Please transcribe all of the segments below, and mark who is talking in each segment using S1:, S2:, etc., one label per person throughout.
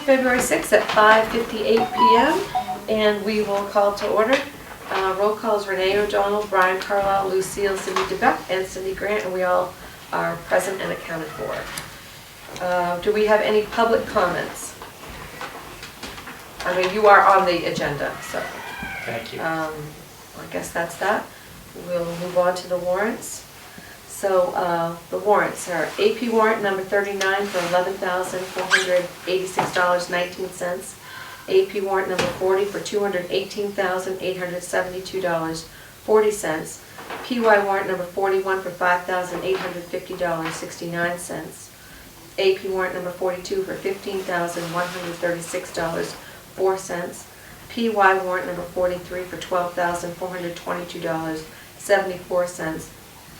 S1: February 6th at 5:58 p.m. and we will call to order. Roll call is Renee O'Donnell, Brian Carlisle, Lucille, Cindy DeBeck, and Cindy Grant, and we all are present and accounted for. Do we have any public comments? I mean, you are on the agenda, so.
S2: Thank you.
S1: I guess that's that. We'll move on to the warrants. So the warrants are AP warrant number 39 for $11,486.19. AP warrant number 40 for $218,872.40. PY warrant number 41 for $5,850.69. AP warrant number 42 for $15,136.04. PY warrant number 43 for $12,422.74.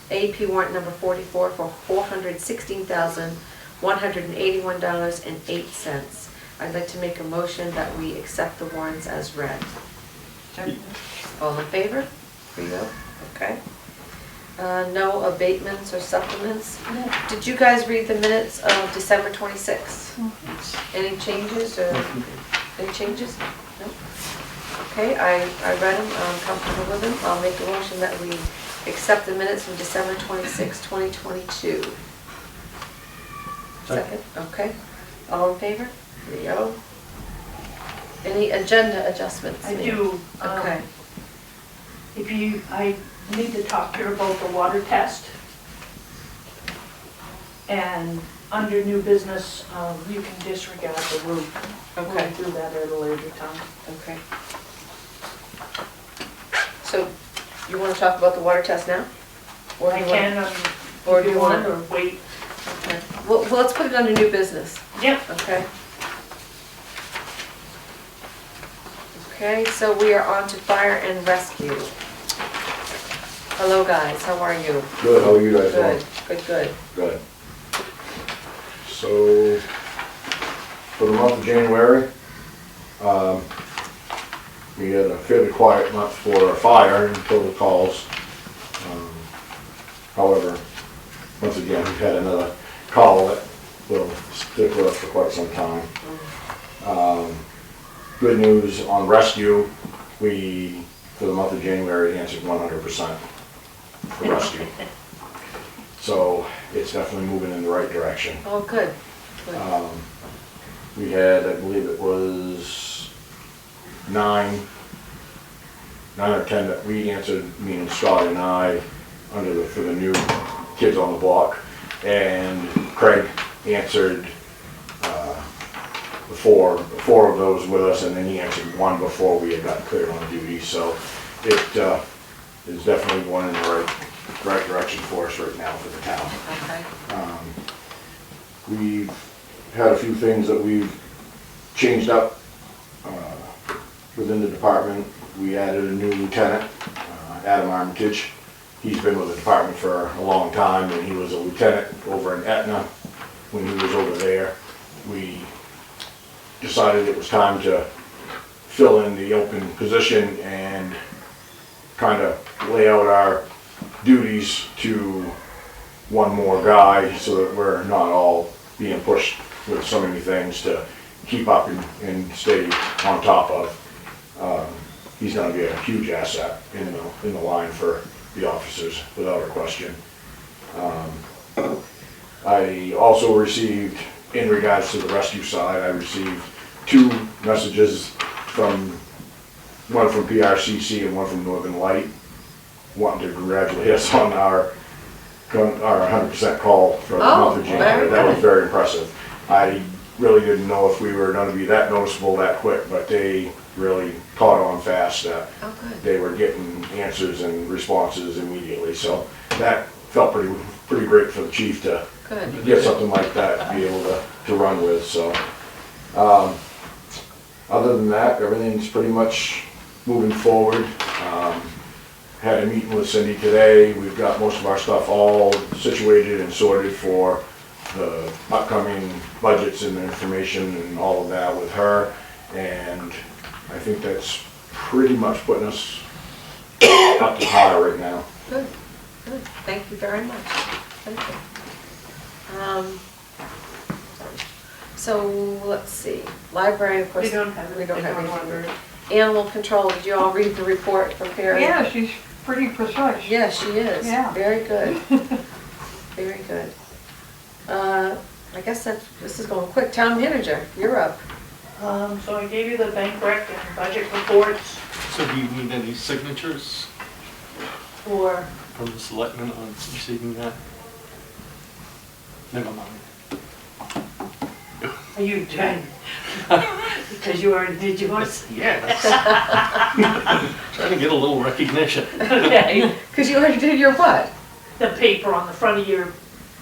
S1: AP warrant number 44 for $416,181.08. I'd like to make a motion that we accept the warrants as read. All in favor? 3-0. Okay. No abatements or supplements.
S3: No.
S1: Did you guys read the minutes of December 26th? Any changes or any changes? No? Okay, I read them, I'm comfortable with them. I'll make a motion that we accept the minutes from December 26, 2022. Second, okay. All in favor? 3-0. Any agenda adjustments?
S3: I do.
S1: Okay.
S3: I need to talk to you about the water test. And under new business, you can disregard the roof.
S1: Okay.
S3: We'll do that at a later time.
S1: Okay. So, you want to talk about the water test now? Or
S3: I
S1: do you want-
S3: can,
S1: or
S3: if
S1: do
S3: you
S1: you
S3: want,
S1: want-
S3: or wait.
S1: Okay. Well, let's put it under new business.
S3: Yep.
S1: Okay. Okay, so we are on to fire and rescue. Hello, guys, how are you?
S4: Good, how are you guys doing?
S1: Good, good.
S4: Good. So, for the month of January, we had a fairly quiet month for fire until the calls. However, once again, we've had another call that will stick with us for quite some time. Good news on rescue, we, for the month of January, answered 100% for rescue. So it's definitely moving in the right direction.
S1: Oh, good. Good.
S4: We had, I believe it was 9 or 10 that we answered, me and Scott and I, for the new kids on the block. And Craig answered four of those with us, and then he answered one before we had got cleared on duty. So it is definitely going in the right direction for us right now for the town.
S1: Okay.
S4: We've had a few things that we've changed up within the department. We added a new lieutenant, Adam Armitage. He's been with the department for a long time, and he was a lieutenant over in Etna when he was over there. We decided it was time to fill in the open position and kind of lay out our duties to one more guy so that we're not all being pushed with so many things to keep up and stay on top of. He's going to be a huge asset in the line for the officers, without a question. I also received, in regards to the rescue side, I received 2 messages one from PRCC and one from Northern Light, wanting to congratulate us on our 100% call for the month of January. That was very impressive. I really didn't know if we were going to be that noticeable that quick, but they really caught on fast that they were getting answers and responses immediately. So that felt pretty great for the chief to get something like that to be able to run with. So other than that, everything's pretty much moving forward. Had a meeting with Cindy today. We've got most of our stuff all situated and sorted for the upcoming budgets and the information and all of that with her. And I think that's pretty much putting us up to par right now.
S1: Good, good. Thank you very much. Thank you. So let's see. Library, of course.
S3: We don't have it.
S1: We don't have
S3: They
S1: anything. Animal control, did you all read the report from Perry?
S2: Yeah, she's pretty precise.
S1: Yes, she is.
S2: Yeah.
S1: Very good. Very good. I guess this is going quick. Town manager, you're up.
S3: So I gave you the bank rec and budget reports
S5: So do you need any signatures
S3: for,
S5: from the selectmen on receiving that? Never mind.
S3: are you done? Because you already did yours?
S5: Yes. Trying to get a little recognition.
S3: Okay,
S1: Because you already did your what?
S3: the paper on the front of your,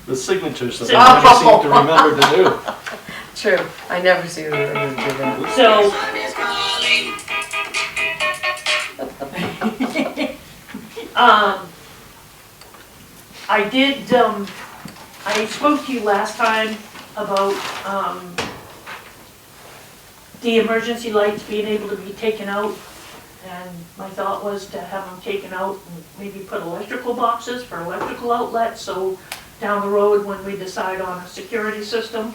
S5: The signatures that
S3: Oh.
S5: I never seem to remember to do.
S1: True, I never see them do that.
S3: so. I did, I spoke to you last time about, the emergency lights being able to be taken out. And my thought was to have them taken out and maybe put electrical boxes for electrical outlets, so down the road when we decide on a security system,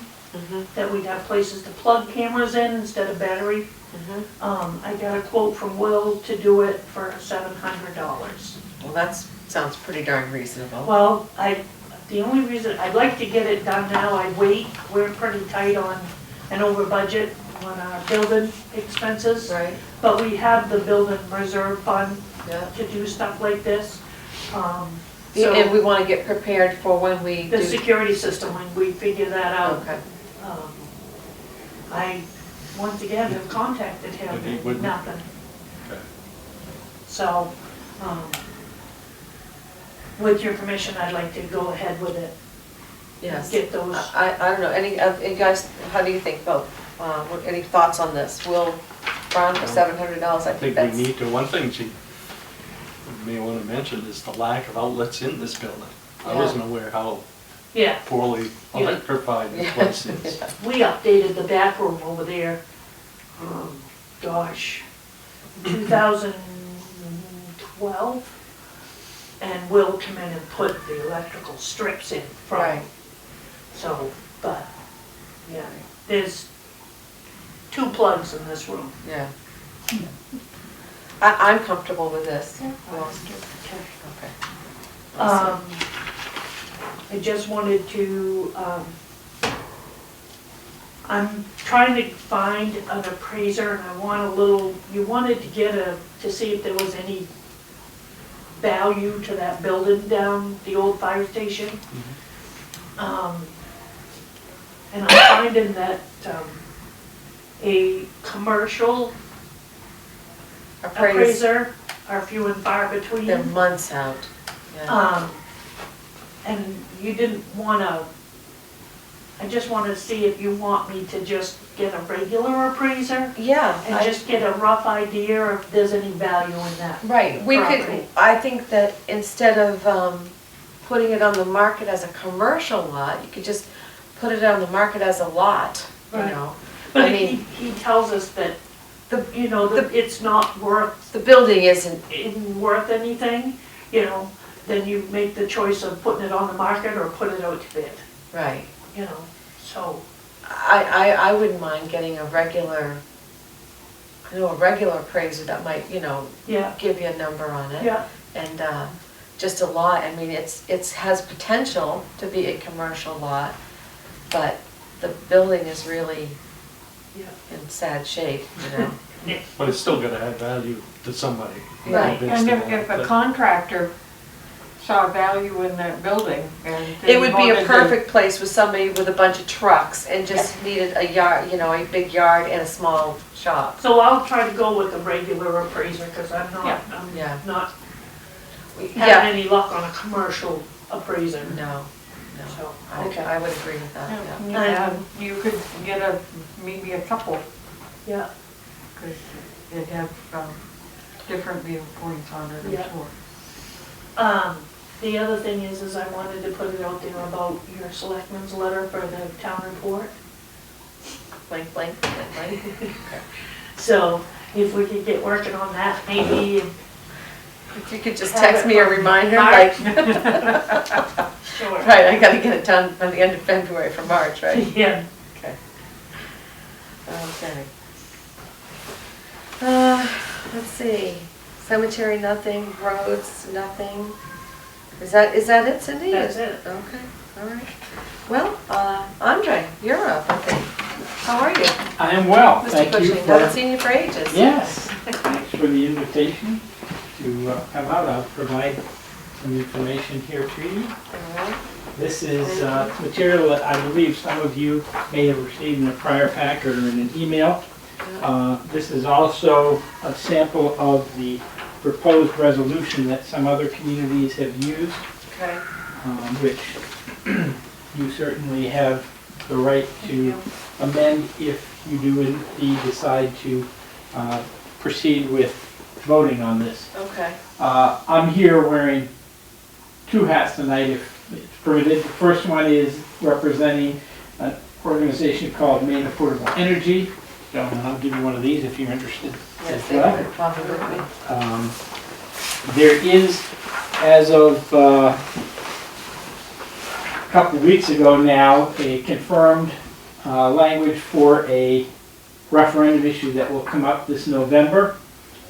S3: that we'd have places to plug cameras in instead of battery. I got a quote from Will to do it for $700.
S1: Well, that sounds pretty darn reasonable.
S3: Well, the only reason, I'd like to get it done now, I'd wait, we're pretty tight on and over budget on our building expenses.
S1: Right,
S3: But we have the building reserve fund
S1: yeah.
S3: to do stuff like this.
S1: And
S3: So
S1: we want to get prepared for when we
S3: the
S1: do.
S3: security system, when we figure that out.
S1: Okay,
S3: I, once again, have contacted him,
S5: But he
S3: and
S5: wouldn't-
S3: nothing.
S5: Okay.
S3: So, with your permission, I'd like to go ahead with it.
S1: yes.
S3: Get those,
S1: I don't know, you guys, how do you think, both? Any thoughts on this? Will Ron for $700, I
S5: I
S1: think
S5: think
S1: that's.
S5: we need to, one thing she may want to mention is the lack of outlets in this building. I
S1: Yeah.
S5: wasn't aware how
S3: yeah,
S5: poorly
S3: Yeah.
S5: electrified this place is.
S3: we updated the back room over there, gosh, 2012. And Will come in and put the electrical strips in from.
S1: Right.
S3: So, but, yeah, there's 2 plugs in this room.
S1: Yeah. I'm comfortable with this. Well, okay.
S3: I just wanted to, I'm trying to find an appraiser and I want a little, you wanted to get to see if there was any value to that building down the old fire station. And I'm finding that, a commercial appraiser are few and far between.
S1: They're months out. Yeah.
S3: And you didn't wanna, I just wanna see if you want me to just get a regular appraiser
S1: Yeah.
S3: and just get a rough idea if there's any value in that.
S1: Right, we could,
S3: property.
S1: I think that instead of putting it on the market as a commercial lot, you could just put it on the market as a lot, you
S3: Right.
S1: know?
S3: But
S1: I
S3: if
S1: mean,
S3: he tells us that, you know, that it's not worth,
S1: the building isn't,
S3: worth anything, you know, then you make the choice of putting it on the market or put it out to bid,
S1: right.
S3: you know, so.
S1: I wouldn't mind getting a regular appraiser that might, you know,
S3: Yeah,
S1: give you a number on it.
S3: yeah,
S1: And just a lot, I mean, it has potential to be a commercial lot, but the building is really
S3: yeah.
S1: in sad shape, you know?
S5: But it's still gonna add value to somebody. I'm
S1: Right.
S5: convinced
S2: And
S5: of
S2: if
S5: that,
S2: a
S5: but-
S2: contractor saw value in that building and.
S1: It
S2: they
S1: would be
S2: wanted
S1: a
S2: to-
S1: perfect place with somebody with a bunch of trucks and just needed a yard, you know, a big yard and a small shop.
S3: So I'll try to go with the regular appraiser, because I'm
S2: Yeah.
S1: Yeah.
S3: not
S1: Yeah,
S3: having any luck on a commercial appraiser,
S1: no,
S3: so,
S1: I
S3: okay.
S1: I would agree with that, yeah.
S2: Yeah, you could get maybe a couple,
S3: Yeah,
S2: because they'd have different viewpoints on it,
S3: Yeah.
S2: I'm sure.
S3: the other thing is I wanted to put it out there about your selectmen's letter for the town report.
S1: Blank, blank, blank, blank.
S3: So if we could get working on that, maybe,
S1: If you could just
S3: Have
S1: text
S3: it
S1: me a
S3: for
S1: reminder,
S3: March.
S1: like,
S3: sure.
S1: right, I gotta get it done by the end of February for March, right?
S3: Yeah,
S1: Okay. Okay. Let's see, cemetery, nothing, roads, nothing. Is that it, Cindy?
S3: That's it.
S1: Okay, all right. Well, Andre, you're up, I think. How are you?
S6: I am well,
S1: Mr.
S6: thank you
S1: Cushing, haven't
S6: for,
S1: seen you for ages.
S6: yes, thanks for the invitation to come out. I'll provide some information here to you.
S1: All right.
S6: This is material that I believe some of you may have received in a prior pack or in an email. This is also a sample of the proposed resolution that some other communities have used,
S1: Okay.
S6: which you certainly have the right to amend if you do indeed decide to proceed with voting on this.
S1: Okay.
S6: I'm here wearing two hats tonight if it's permitted. The first one is representing an organization called Maine Affordable Energy. Gentlemen, I'll give you one of these if you're interested
S1: Yes,
S6: as
S1: they
S6: well.
S1: would probably with me.
S6: There is, as of a couple of weeks ago now, a confirmed language for a referendum issue that will come up this November.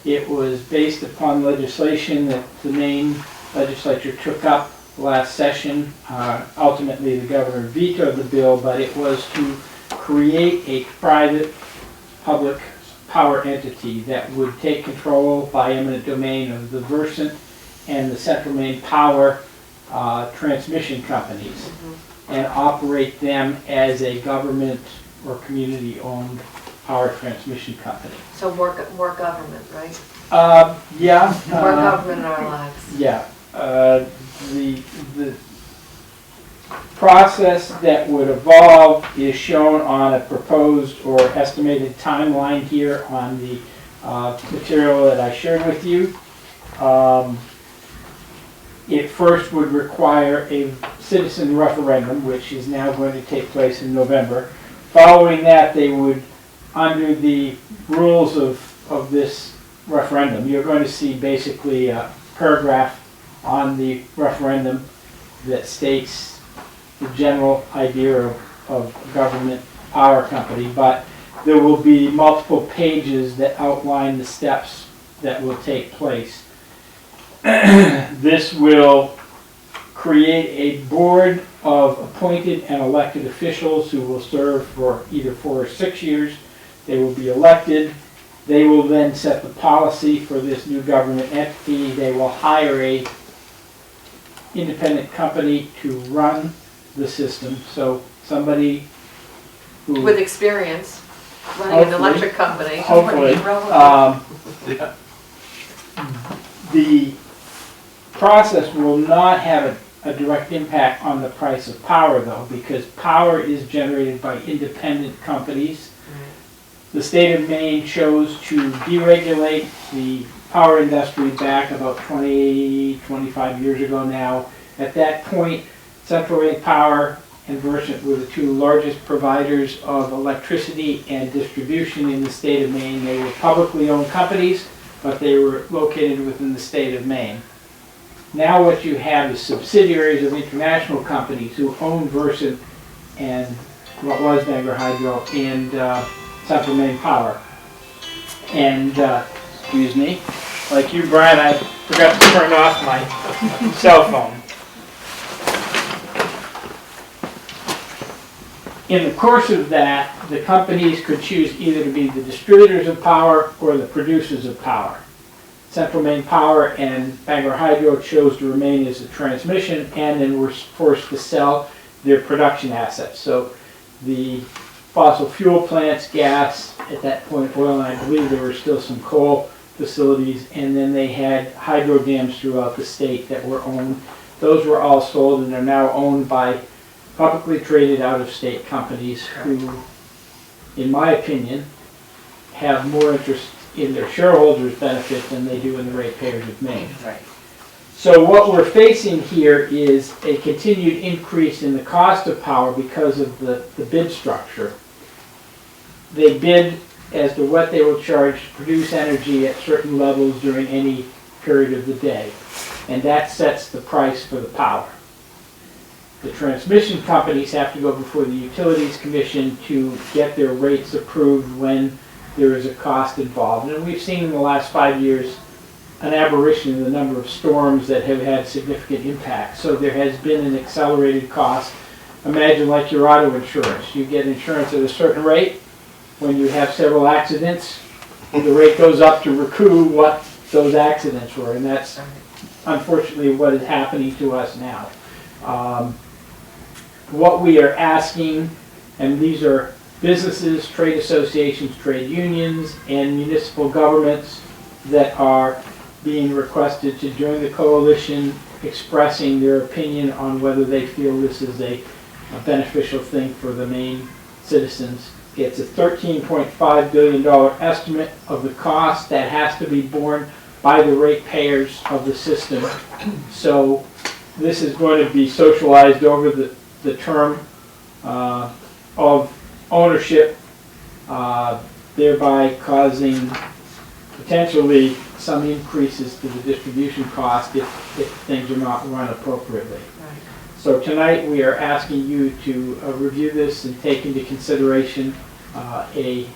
S6: It was based upon legislation that the Maine legislature took up last session. Ultimately, the governor vetoed the bill, but it was to create a private public power entity that would take control by eminent domain of the Versant and the Central Maine Power transmission companies and operate them as a government or community-owned power transmission company.
S1: So more government, right?
S6: Yeah.
S1: More government in our lives.
S6: Yeah. The process that would evolve is shown on a proposed or estimated timeline here on the material that I shared with you. It first would require a citizen referendum, which is now going to take place in November. Following that, they would, under the rules of this referendum, you're going to see basically a paragraph on the referendum that states the general idea of government power company, but there will be multiple pages that outline the steps that will take place. This will create a board of appointed and elected officials who will serve for either 4 or 6 years. They will be elected. They will then set the policy for this new government entity. They will hire a independent company to run the system. So somebody who...
S1: With experience, running an electric company.
S6: Hopefully. The process will not have a direct impact on the price of power, though, because power is generated by independent companies. The state of Maine chose to deregulate the power industry back about 25 years ago now. At that point, Central Maine Power and Versant were the two largest providers of electricity and distribution in the state of Maine. They were publicly owned companies, but they were located within the state of Maine. Now what you have is subsidiaries of international companies who own Versant and what was Bangor Hydro and Central Maine Power. And, excuse me, like you, Brian, I forgot to turn off my cell phone. In the course of that, the companies could choose either to be the distributors of power or the producers of power. Central Maine Power and Bangor Hydro chose to remain as a transmission and then were forced to sell their production assets. So the fossil fuel plants, gas, at that point oil, and I believe there were still some coal facilities, and then they had hydro dams throughout the state that were owned. Those were all sold and are now owned by publicly traded out-of-state companies who, in my opinion, have more interest in their shareholders' benefit than they do in the ratepayers of Maine.
S1: Right.
S6: So what we're facing here is a continued increase in the cost of power because of the bid structure. They bid as to what they will charge to produce energy at certain levels during any period of the day, and that sets the price for the power. The transmission companies have to go before the Utilities Commission to get their rates approved when there is a cost involved. And we've seen in the last 5 years an aberration in the number of storms that have had significant impact. So there has been an accelerated cost. Imagine like your auto insurance. You get insurance at a certain rate. When you have several accidents, the rate goes up to recoup what those accidents were. And that's unfortunately what is happening to us now. What we are asking, and these are businesses, trade associations, trade unions, and municipal governments that are being requested to join the coalition, expressing their opinion on whether they feel this is a beneficial thing for the Maine citizens. It's a $13.5 billion estimate of the cost that has to be borne by the ratepayers of the system. So this is going to be socialized over the term of ownership, thereby causing potentially some increases to the distribution cost if things are not run appropriately.
S2: Right.
S6: So tonight we are asking you to review this and take into consideration a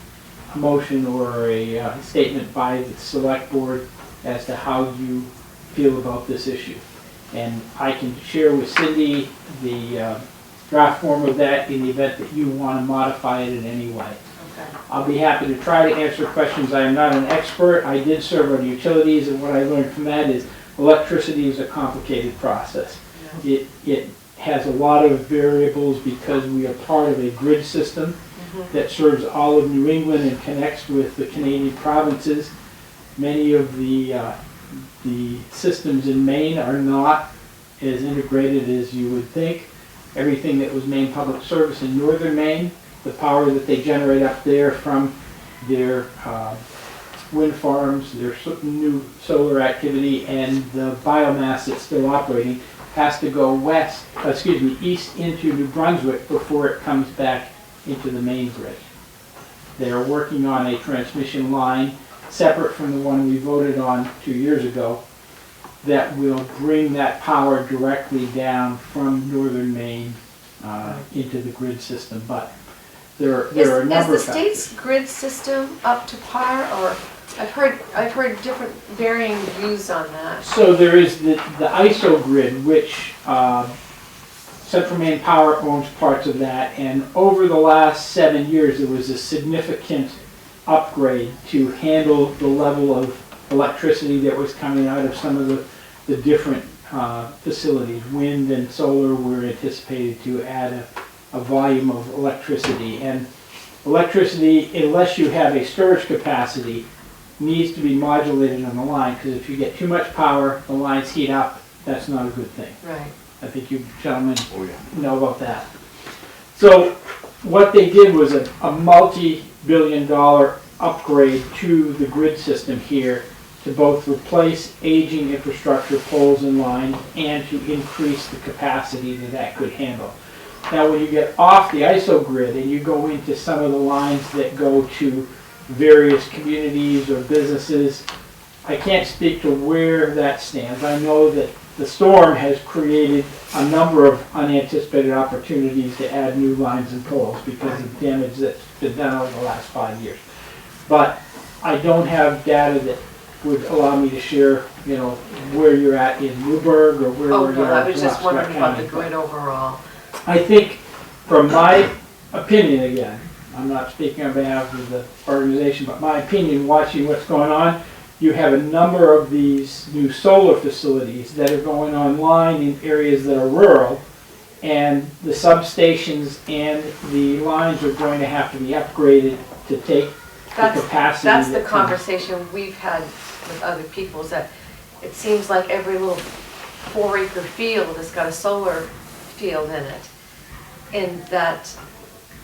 S6: motion or a statement by the select board as to how you feel about this issue. And I can share with Cindy the draft form of that in the event that you want to modify it in any way.
S2: Okay.
S6: I'll be happy to try to answer questions. I am not an expert. I did serve on utilities, and what I learned from that is electricity is a complicated process.
S2: Yeah.
S6: It has a lot of variables because we are part of a grid system that serves all of New England and connects with the Canadian provinces. Many of the systems in Maine are not as integrated as you would think. Everything that was Maine Public Service in northern Maine, the power that they generate up there from their wind farms, their new solar activity, and the biomass that's still operating has to go east into New Brunswick before it comes back into the main grid. They are working on a transmission line separate from the one we voted on 2 years ago that will bring that power directly down from northern Maine into the grid system. But there are a number of
S1: Is the state's grid system up to par, or I've heard different varying views on that.
S6: So there is the ISO grid, which Central Maine Power owns parts of that, and over the last 7 years there was a significant upgrade to handle the level of electricity that was coming out of some of the different facilities. Wind and solar were anticipated to add a volume of electricity, and electricity, unless you have a storage capacity, needs to be modulated on the line, because if you get too much power, the lines heat up. That's not a good thing.
S2: Right.
S6: I think you gentlemen know about that. So what they did was a multi-billion-dollar upgrade to the grid system here to both replace aging infrastructure poles and lines and to increase the capacity that could handle. Now when you get off the ISO grid and you go into some of the lines that go to various communities or businesses, I can't speak to where that stands. I know that the storm has created a number of unanticipated opportunities to add new lines and poles because of damage that's been done over the last 5 years. But I don't have data that would allow me to share, where you're at in Newburgh or where
S1: Oh,
S6: we're
S1: no,
S6: at.
S1: I was just wondering about the grid overall.
S6: I think, from my opinion again, I'm not speaking on behalf of the organization, but my opinion, watching what's going on, you have a number of these new solar facilities that are going online in areas that are rural, and the substations and the lines are going to have to be upgraded to take the capacity.
S1: That's the
S6: that comes.
S1: conversation we've had with other people, is that it seems like every little 4-acre field has got a solar field in it. And that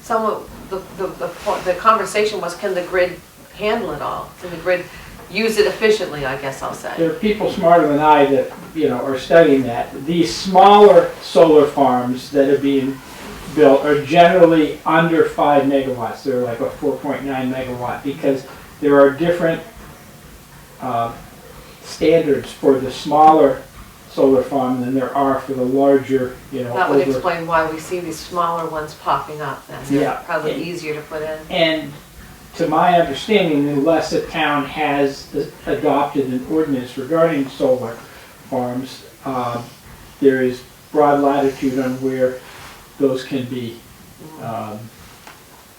S1: some of the conversation was, can the grid handle it all? Can the grid use it efficiently, I guess I'll say.
S6: There are people smarter than I that, are studying that. These smaller solar farms that are being built are generally under 5 megawatts. They're like a 4.9 megawatt because there are different standards for the smaller solar farm than there are for the larger,
S1: That would
S6: over.
S1: explain why we see these smaller ones popping up then. They're
S6: Yeah.
S1: probably easier to put in.
S6: And to my understanding, unless a town has adopted an ordinance regarding solar farms, there is broad latitude on where those can be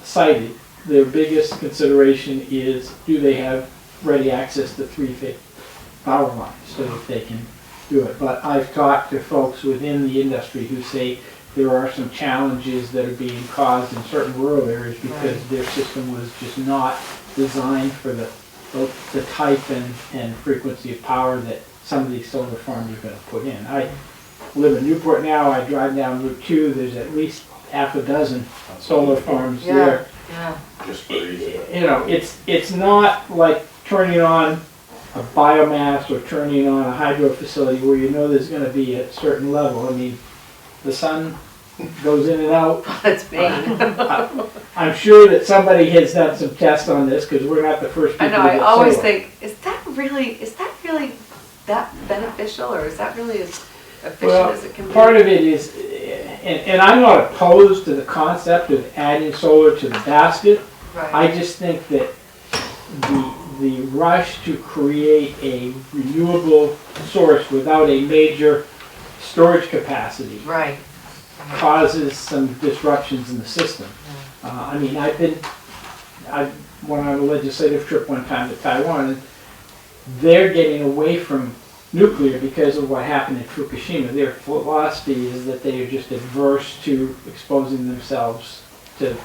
S6: sited. Their biggest consideration is, do they have ready access to three-phase power lines so that they can do it. But I've talked to folks within the industry who say there are some challenges that are being caused in certain rural areas because their system was just not designed for the type and frequency of power that some of these solar farms are going to put in. I live in Newport now, I drive down Route 2, there's at least half a dozen solar farms there.
S1: Yeah.
S4: Just for easy.
S6: It's not like turning on a biomass or turning on a hydro facility where you know there's going to be a certain level. I mean, the sun goes in and out.
S1: That's me.
S6: I'm sure that somebody has done some tests on this because we're not the first people
S1: I know,
S6: to
S1: I
S6: get
S1: always
S6: solar.
S1: think, is that really that beneficial, or is that really as efficient
S6: Well,
S1: as it can be?
S6: part of it is, and I'm not opposed to the concept of adding solar to the basket.
S1: Right.
S6: I just think that the rush to create a renewable source without a major storage capacity
S1: Right.
S6: causes some disruptions in the system. I mean, I went on a legislative trip one time to Taiwan, and they're getting away from nuclear because of what happened in Fukushima. Their philosophy is that they are just adverse to exposing themselves to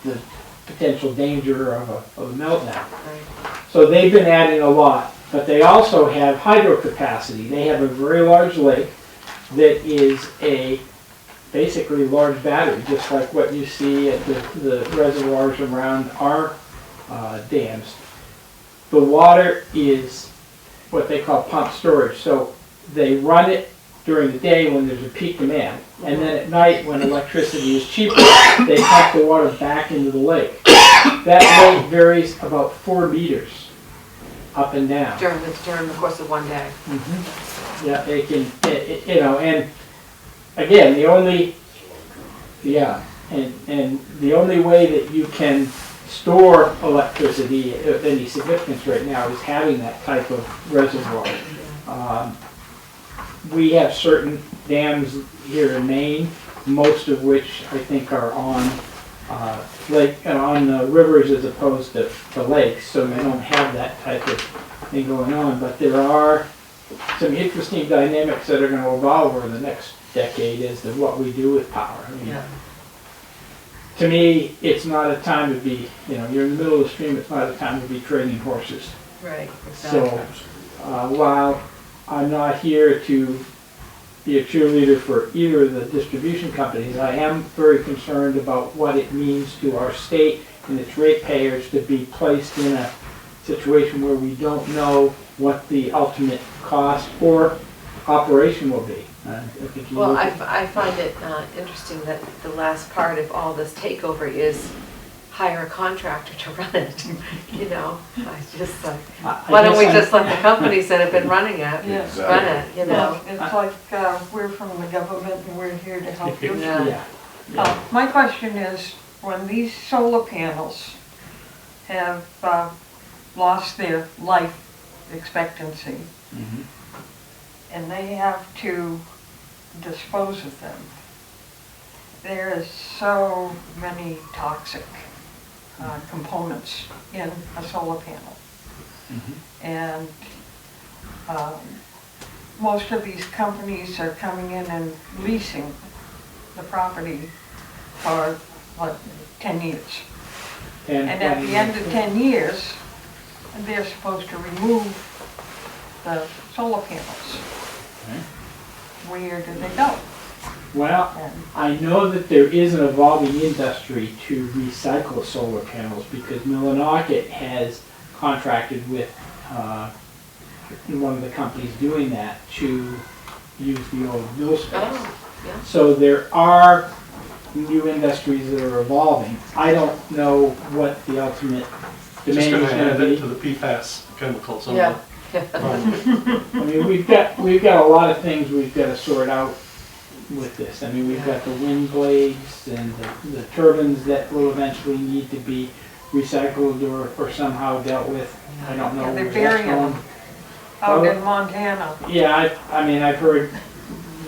S6: the potential danger of a meltdown.
S1: Right.
S6: So they've been adding a lot, but they also have hydro capacity. They have a very large lake that is a basically large battery, just like what you see at the reservoirs around our dams. The water is what they call pump storage. So they run it during the day when there's a peak demand, and then at night when electricity is cheaper, they pump the water back into the lake. That lake varies about 4 meters up and down.
S1: During the course of one day.
S6: Yeah, they can, and again, the only way that you can store electricity of any significance right now is having that type of reservoir. We have certain dams here in Maine, most of which I think are on on rivers as opposed to lakes, so you don't have that type of thing going on. But there are some interesting dynamics that are going to evolve over the next decade as to what we do with power. I mean, to me, it's not a time to be, you're in the middle of the stream, it's not a time to be trading horses.
S1: Right, exactly.
S6: So, while I'm not here to be a cheerleader for either of the distribution companies, I am very concerned about what it means to our state and its ratepayers to be placed in a situation where we don't know what the ultimate cost or operation will be.
S1: Well, I find it interesting that the last part of all this takeover is hire a contractor to run it, I just like, why don't we just let the companies that have been running it
S2: Yes.
S1: run it,
S2: Well, it's like, we're from the government and we're here to help you.
S1: Yeah.
S2: My question is, when these solar panels have lost their life expectancy,
S6: Mhm.
S2: and they have to dispose of them, there is so many toxic components in a solar panel.
S6: Mhm.
S2: And most of these companies are coming in and leasing the property for, 10 years. And at the end of 10 years, they're supposed to remove the solar panels.
S6: Okay.
S2: Where do they go?
S6: Well,
S2: And
S6: I know that there is an evolving industry to recycle solar panels because Millinocket has contracted with one of the companies doing that to use the old mill space.
S1: Oh, yeah.
S6: So there are new industries that are evolving. I don't know what the ultimate
S5: Just
S6: demand
S5: gonna
S6: is going
S5: add
S6: to
S5: it
S6: be.
S5: to the PFAS chemicals on
S1: Yeah.
S6: I mean, we've got a lot of things we've got to sort out with this. I mean, we've got the wind blades and the turbines that will eventually need to be recycled or somehow dealt with. I don't know
S2: Yeah, they're
S6: where that's
S2: burying
S6: going.
S2: them out in Montana.
S6: Yeah, I mean, I've heard,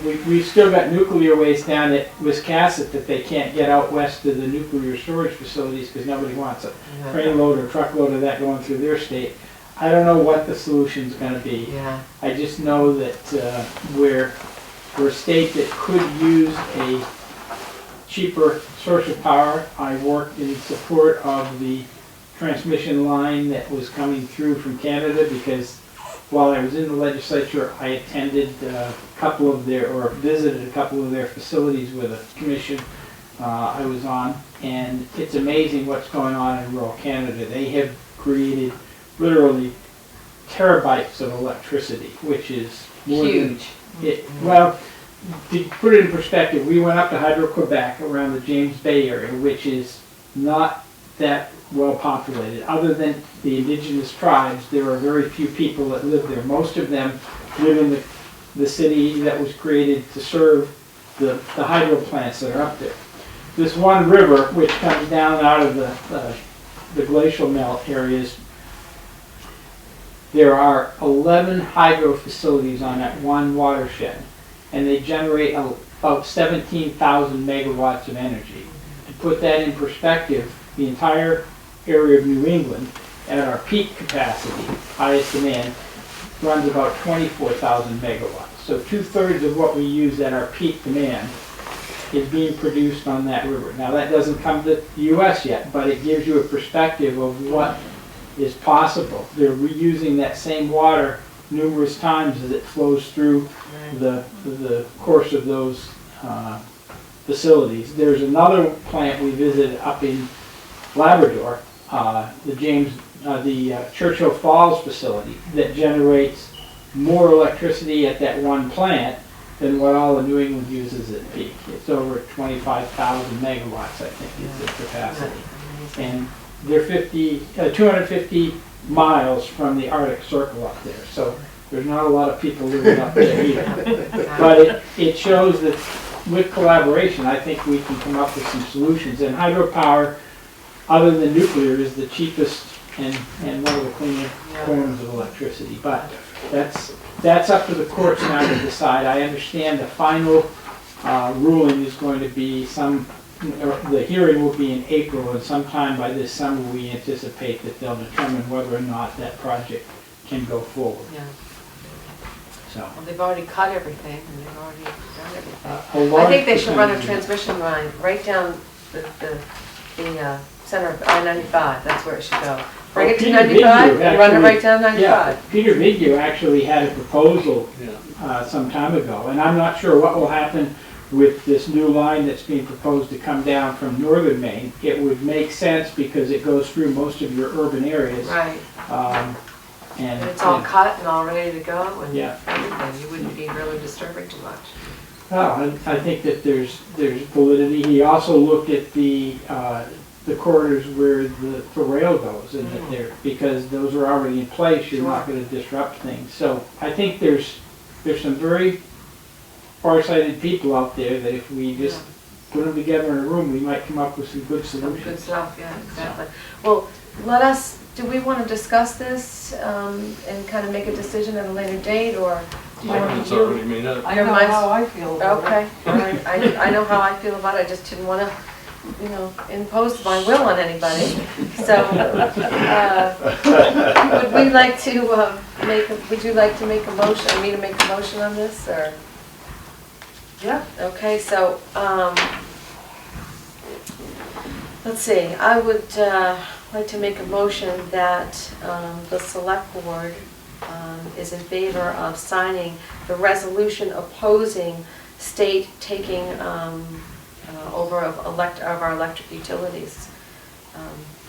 S6: we've still got nuclear waste down at Wiscasset that they can't get out west of the nuclear storage facilities because nobody wants a train load or truckload of that going through their state. I don't know what the solution's gonna be.
S1: Yeah.
S6: I just know that we're a state that could use a cheaper source of power. I worked in support of the transmission line that was coming through from Canada because while I was in the legislature, I attended a couple of their, or visited a couple of their facilities with a commission I was on. And it's amazing what's going on in rural Canada. They have created literally terabytes of electricity, which is more
S1: Huge.
S6: than it. Well, to put it in perspective, we went up to Hydro-Quebec around the James Bay area, which is not that well populated. Other than the indigenous tribes, there are very few people that live there. Most of them live in the city that was created to serve the hydro plants that are up there. This one river, which comes down out of the glacial melt areas, there are 11 hydro facilities on that one watershed, and they generate about 17,000 megawatts of energy. To put that in perspective, the entire area of New England, at our peak capacity, highest demand, runs about 24,000 megawatts. So 2/3 of what we use at our peak demand is being produced on that river. Now that doesn't come to the US yet, but it gives you a perspective of what is possible. They're reusing that same water numerous times as it flows through the course of those facilities. There's another plant we visited up in Labrador, the Churchill Falls facility, that generates more electricity at that one plant than what all of New England uses at peak. It's over 25,000 megawatts, I think, is the capacity. And they're 250 miles from the Arctic Circle up there, so there's not a lot of people living up there either. But it shows that with collaboration, I think we can come up with some solutions. And hydropower, other than nuclear, is the cheapest and one of the cleaner forms of electricity. But that's up to the courts now to decide. I understand the final ruling is going to be the hearing will be in April, and sometime by this summer we anticipate that they'll determine whether or not that project can go forward.
S1: Yeah.
S6: So.
S1: Well, they've already cut everything, and they've already done everything.
S6: A
S1: I
S6: large
S1: think they should run a
S6: percentage-
S1: transmission line right down the center of I-95, that's where it should go. Bring it to
S6: Peter
S1: 95
S6: Vignew
S1: and run it
S6: actually-
S1: right down 95.
S6: Yeah, Peter Vignew actually had a proposal
S5: Yeah.
S6: some time ago, and I'm not sure what will happen with this new line that's being proposed to come down from northern Maine. It would make sense because it goes through most of your urban areas.
S1: Right,
S6: And
S1: and it's all cut and all ready to go and
S6: Yeah.
S1: everything, you wouldn't be really disturbing too much.
S6: Well, I think that there's validity. He also looked at the corridors where the rail goes, and that there, because those are already in place, you're not going to disrupt things. So I think there's some very farsighted people out there that if we just put them together in a room, we might come up with some good
S1: Some
S6: solutions.
S1: good stuff, yeah, exactly. Well, do we want to discuss this and kind of make a decision at a later date, or do you want
S5: It's
S1: to
S5: already made up.
S2: I know how I feel about it.
S1: Okay, all right, I know how I feel about it, I just didn't want to, impose my will on anybody. So, would you like to make a motion, me to make a motion on this, or? Yeah. Okay, so, let's see, I would like to make a motion that the select board is in favor of signing the resolution opposing state taking over of our electric utilities.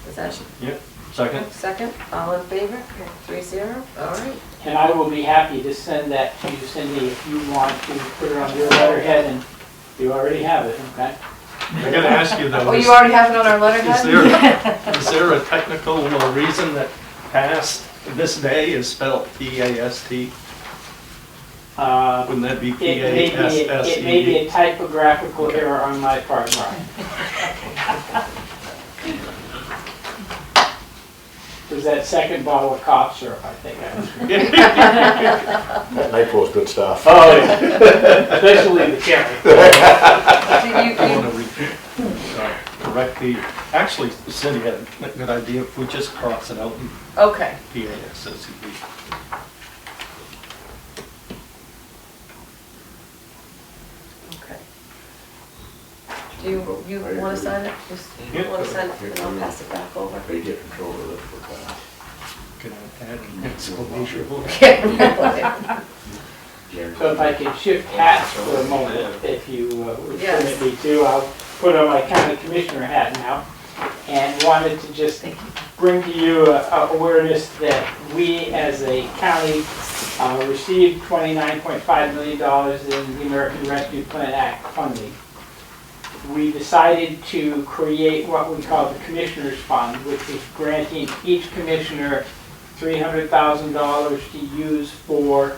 S1: Is that
S5: Yep, second.
S1: second? All in favor? 3-0, all right.
S6: And I will be happy to send that to you, Cindy, if you want to put it on your letterhead, and you already have it, okay?
S5: I gotta ask you though,
S1: Oh,
S5: is
S1: you already have it on our letterhead?
S5: there a technical reason that passed This day is spelled P-A-S-T.
S6: Uh,
S5: Wouldn't that be
S6: It may be, it may be a typographical error on my part, Mark. It was that second bottle of cough syrup, I think.
S4: That Nitro's good stuff.
S6: Oh, yeah. Especially the cherry.
S5: I want to correct the, actually, Cindy had a good idea, if we just cross it out and
S1: Okay,
S5: P-A-S-S-E-D.
S1: okay. Do you wanna sign it? Just, you
S5: Yeah.
S1: wanna sign it, and I'll pass it back over?
S4: They get control of it for
S5: Can I add an exclamation point?
S6: So if I could shift hats for a moment, if you would
S1: Yes.
S6: permit me to, I'll put on my county commissioner hat now. And wanted to just bring to you awareness that we as a county received $29.5 million in the American Rescue Plan Act funding. We decided to create what we call the Commissioner's Fund, which is granting each commissioner $300,000 to use for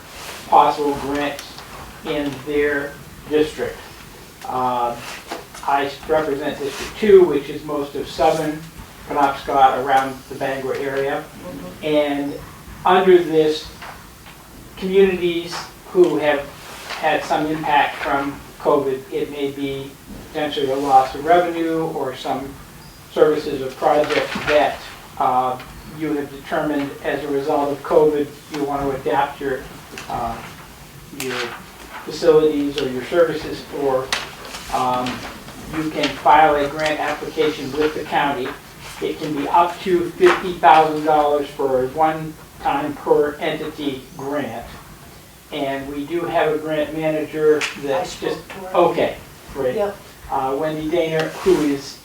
S6: possible grants in their district. I represent District 2, which is most of southern Penobscot around the Bangor area. And under this, communities who have had some impact from COVID, it may be potentially a loss of revenue or some services or projects that you have determined as a result of COVID, you want to adapt your facilities or your services for. You can file a grant application with the county. It can be up to $50,000 for a one-time per entity grant. And we do have a grant manager that's just, okay, great.
S3: Yep.
S6: Wendy Daner, who is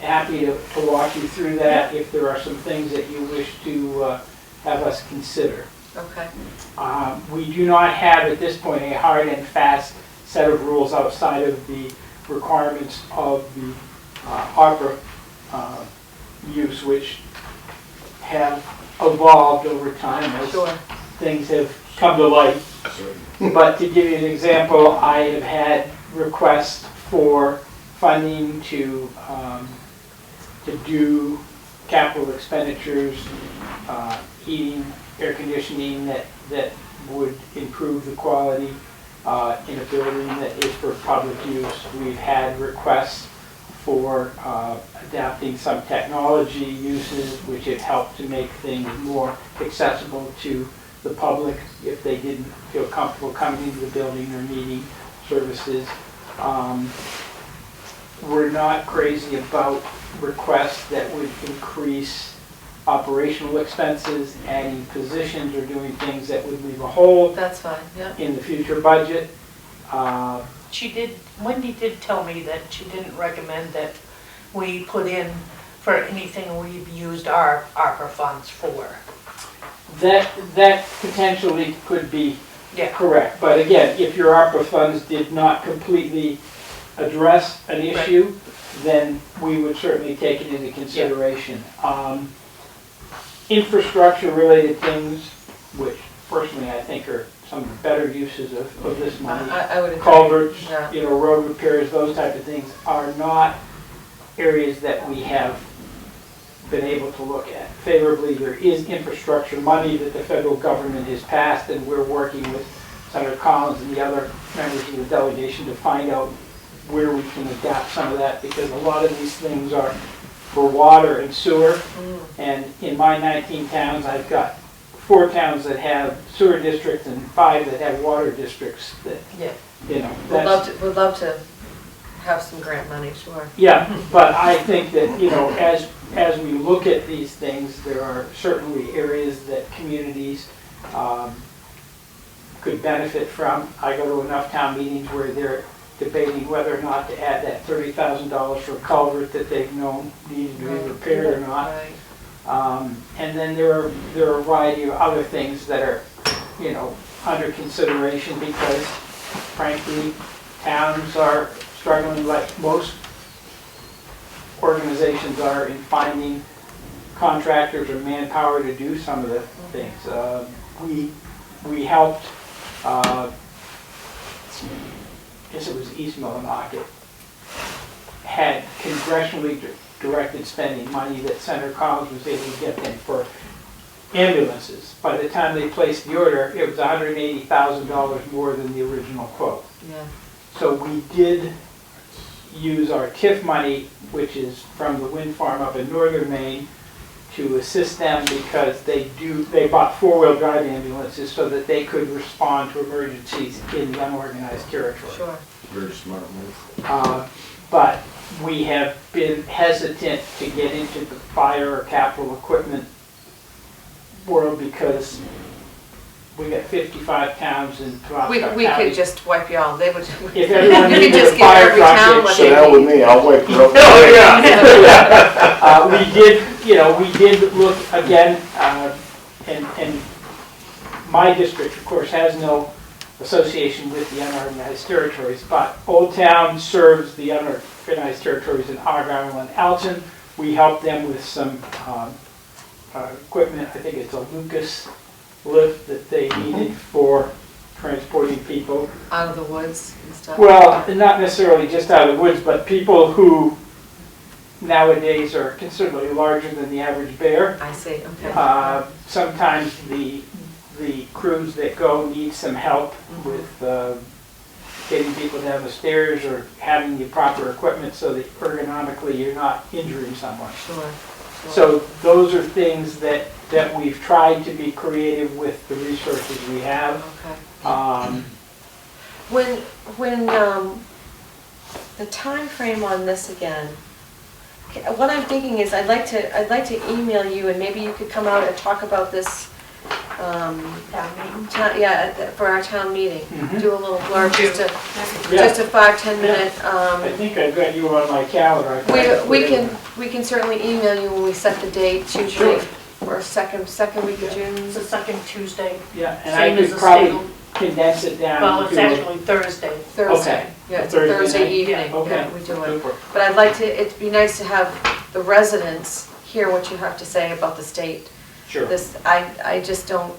S6: happy to walk you through that if there are some things that you wish to have us consider.
S1: Okay,
S6: We do not have at this point a hard and fast set of rules outside of the requirements of the ARPA use, which have evolved over time as
S1: sure.
S6: things have come to light. But to give you an example, I have had requests for funding to do capital expenditures, heating, air conditioning that would improve the quality in a building that is for public use. We've had requests for adapting some technology uses which have helped to make things more accessible to the public if they didn't feel comfortable coming into the building or needing services. We're not crazy about requests that would increase operational expenses, adding positions, or doing things that would leave a hole
S1: That's fine, yeah.
S6: in the future budget.
S3: Wendy did tell me that she didn't recommend that we put in for anything we've used our ARPA funds for.
S6: That potentially could be
S3: Yeah.
S6: correct, but again, if your ARPA funds did not completely address an issue, then we would certainly take it into consideration. Infrastructure-related things, which personally I think are some of the better uses of this money.
S1: I would agree.
S6: Culverts,
S1: Yeah.
S6: road repairs, those type of things are not areas that we have been able to look at favorably. There is infrastructure money that the federal government has passed, and we're working with Senator Collins and the other members of the delegation to find out where we can adapt some of that, because a lot of these things are for water and sewer. And in my 19 towns, I've got 4 towns that have sewer districts and 5 that have water districts that,
S1: Yeah,
S6: that's,
S1: we'd love to have some grant money, sure.
S6: yeah, but I think that, as we look at these things, there are certainly areas that communities could benefit from. I go to enough town meetings where they're debating whether or not to add that $30,000 for a culvert that they've known needed to be repaired or not.
S1: Right.
S6: And then there are a variety of other things that are, under consideration, because frankly, towns are struggling like most organizations are in finding contractors or manpower to do some of the things. We helped, I guess it was East Millinocket, had congressionally directed spending money that Senator Collins was able to get them for ambulances. By the time they placed the order, it was $180,000 more than the original quote.
S1: Yeah.
S6: So we did use our TIF money, which is from the wind farm up in northern Maine, to assist them because they bought four-wheel drive ambulances so that they could respond to emergencies in the unorganized territory.
S1: Sure.
S4: Very smart move.
S6: But we have been hesitant to get into the fire or capital equipment world because we got 55 towns in Penobscot
S1: We
S6: County.
S1: could just wipe you all, they would.
S6: If everyone
S1: You could
S6: needed
S1: just
S6: a
S1: give
S6: fire
S1: every
S6: truck,
S1: town
S6: it's
S1: what
S4: So
S1: they
S4: that with
S1: need.
S4: me, I'll wipe it up.
S6: Oh, yeah. We did look again, and my district, of course, has no association with the unorganized territories, but Old Town serves the unorganized territories in Argyle and Alton. We help them with some equipment. I think it's a Lucas lift that they needed for transporting people.
S1: Out of the woods and stuff.
S6: Well, not necessarily just out of the woods, but people who nowadays are considerably larger than the average bear.
S1: I see, okay.
S6: Sometimes the crews that go need some help with getting people down the stairs or having the proper equipment so that ergonomically you're not injuring someone.
S1: Sure.
S6: So those are things that we've tried to be creative with the resources we have.
S1: Okay. When the time frame on this again, what I'm thinking is I'd like to email you and maybe you could come out and talk about this. For our town meeting. Do a little blurb, just a 5-10 minute.
S6: I think I've got you on my calendar.
S1: We can certainly email you when we set the date, usually for second week of June.
S3: It's the second Tuesday.
S6: Yeah, and
S3: Same
S6: I
S3: as
S6: could
S3: the
S6: probably
S3: state.
S6: condense it down.
S3: Well, it's
S6: to a-
S3: actually Thursday.
S1: Thursday.
S6: Okay.
S1: Yeah, it's a
S6: Thursday
S1: Thursday
S6: night.
S1: evening.
S6: Okay.
S1: Yeah, we do it.
S6: Super.
S1: But I'd like to, it'd be nice to have the residents hear what you have to say about the state.
S6: Sure.
S1: I just don't,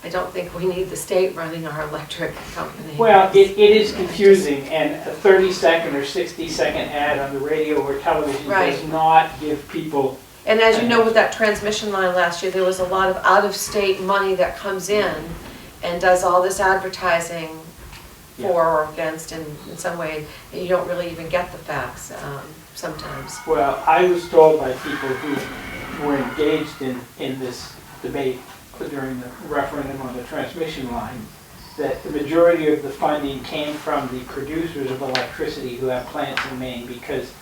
S1: I don't think we need the state running our electric company.
S6: Well, it is confusing, and a 30-second or 60-second ad on the radio or television
S1: Right.
S6: does not give people.
S1: And as you know, with that transmission line last year, there was a lot of out-of-state money that comes in and does all this advertising for or against in some way, and you don't really even get the facts sometimes.
S6: Well, I was told by people who were engaged in this debate during the referendum on the transmission line that the majority of the funding came from the producers of electricity who have plants in Maine, because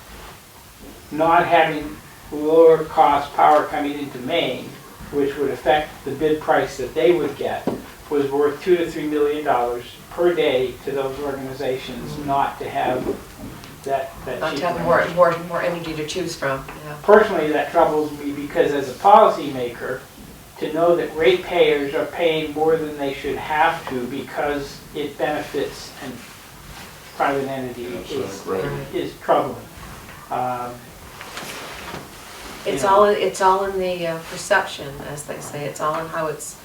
S6: not having lower cost power coming into Maine, which would affect the bid price that they would get, was worth $2 to $3 million per day to those organizations not to have that
S1: Not
S6: cheap
S1: to have
S6: energy.
S1: more energy to choose from, yeah.
S6: Personally, that troubles me because as a policymaker, to know that ratepayers are paying more than they should have to because it benefits a private entity is troubling.
S1: It's all in the perception, as they say. It's all in how it's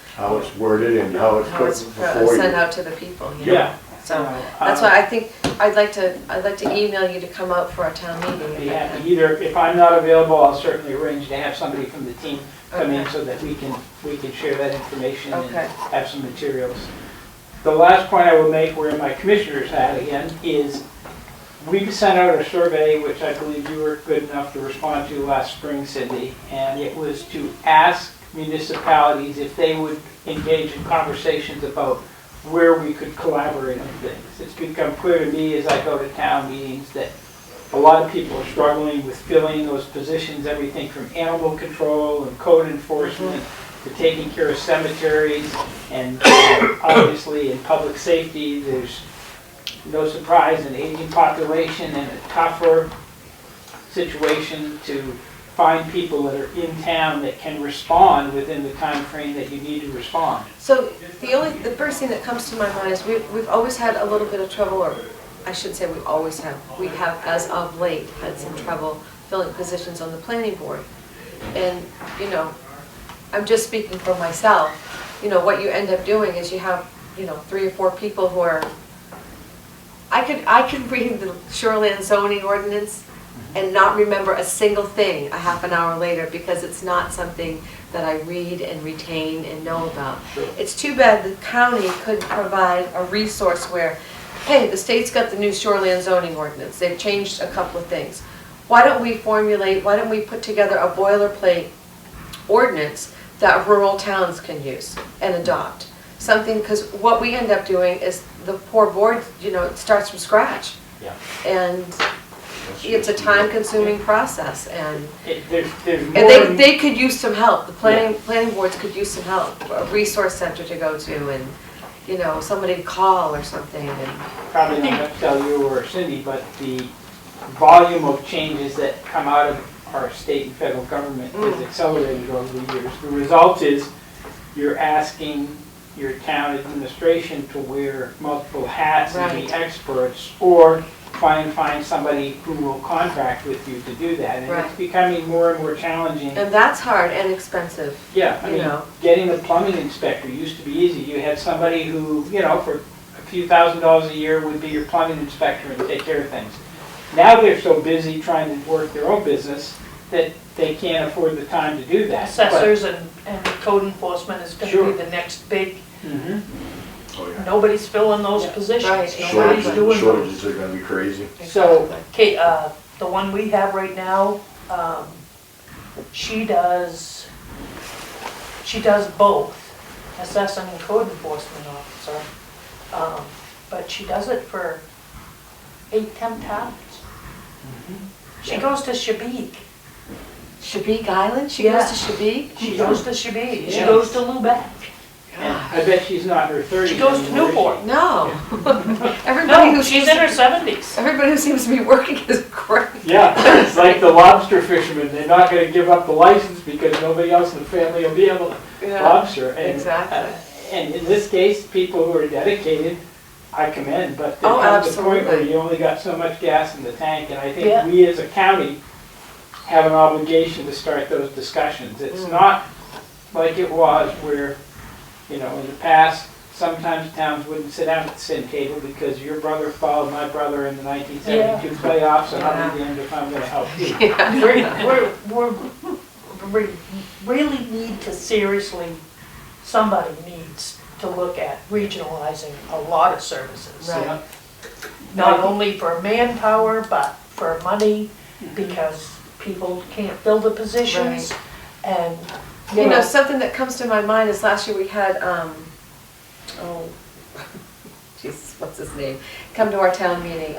S4: worded and how it's put before
S1: sent
S4: you.
S1: out to the people. You know?
S6: Yeah.
S1: So that's why I think I'd like to email you to come out for our town meeting.
S6: I'd be happy. Either, if I'm not available, I'll certainly arrange to have somebody from the team come in so that we can share that information and
S1: Okay.
S6: have some materials. The last point I will make, we're in my commissioner's hat again, is we sent out a survey, which I believe you were good enough to respond to last spring, Cindy, and it was to ask municipalities if they would engage in conversations about where we could collaborate on things. It's become clear to me as I go to town meetings that a lot of people are struggling with filling those positions, everything from animal control and code enforcement to taking care of cemeteries, and obviously in public safety, there's no surprise, an aging population and a tougher situation to find people that are in town that can respond within the time frame that you need to respond.
S1: So the first thing that comes to my mind is we've always had a little bit of trouble, or I should say we have as of late had some trouble filling positions on the planning board. And, you know, I'm just speaking for myself, you know, what you end up doing is you have, you know, 3 or 4 people who are, I could read the shoreline zoning ordinance and not remember a single thing a half an hour later because it's not something that I read and retain and know about.
S6: Sure.
S1: It's too bad the county couldn't provide a resource where, hey, the state's got the new shoreline zoning ordinance, they've changed a couple of things. Why don't we put together a boilerplate ordinance that rural towns can use and adopt? Something, because what we end up doing is the poor board, you know, it starts from scratch.
S6: Yeah.
S1: And it's a time-consuming process, and
S6: There's more.
S1: they could use some help. The planning boards could use some help, a resource center to go to, and, you know, somebody to call or something, and,
S6: Probably not going to tell you or Cindy, but the volume of changes that come out of our state and federal government is accelerated over the years. The result is you're asking your town administration to wear multiple hats and be
S1: Right.
S6: experts, or find somebody who will contract with you to do that. And
S1: Right.
S6: it's becoming more and more challenging.
S1: and that's hard and expensive.
S6: Yeah, I
S1: You
S6: mean,
S1: know.
S6: getting a plumbing inspector used to be easy. You had somebody who, you know, for a few $1,000s a year would be your plumbing inspector and take care of things. Now they're so busy trying to work their own business that they can't afford the time to do that.
S3: Assessors and code enforcement is gonna
S6: Sure.
S3: be the next big,
S6: Mhm.
S4: Oh, yeah.
S3: nobody's filling those
S6: Yeah.
S3: positions.
S1: Right,
S3: Nobody's
S1: exactly.
S3: doing those.
S4: Shortages are gonna be crazy.
S6: So-
S3: Okay, the one we have right now, she does both, assessing and code enforcement officer. But she does it for 8 towns. She goes to Shabik.
S1: Shabik Island, she
S3: Yeah.
S1: goes to Shabik?
S3: She goes to Shabik. She
S6: Yeah.
S3: goes to Lubec.
S6: And I bet she's not in her 30s.
S3: She goes to
S6: anymore, is she?
S1: No.
S3: Newport.
S1: Everybody who
S3: No, she's
S1: seems
S3: in
S1: to,
S3: her 70s.
S1: everybody who seems to be working is great.
S6: Yeah, it's like the lobster fishermen. They're not going to give up the license because nobody else in the family will be able to
S1: Yeah,
S6: lobster. And,
S1: exactly.
S6: And in this case, people who are dedicated, I commend, but there
S1: Oh,
S6: comes a point where
S1: absolutely.
S6: you only got so much gas in the tank, and I
S3: Yeah.
S6: think we as a county have an obligation to start those discussions. It's not like it was where, you know, in the past, sometimes towns wouldn't sit down at the same table because your brother followed my brother in the 1972 playoffs, and I'll be damned if I'm gonna help you.
S3: We really need to seriously, somebody needs to look at regionalizing a lot of services.
S1: Right.
S6: Yeah.
S3: Not only for manpower, but for money, because people can't fill the positions. And,
S1: You know, something that comes to my mind is last year we had, Jesus, what's his name? Come to our town meeting,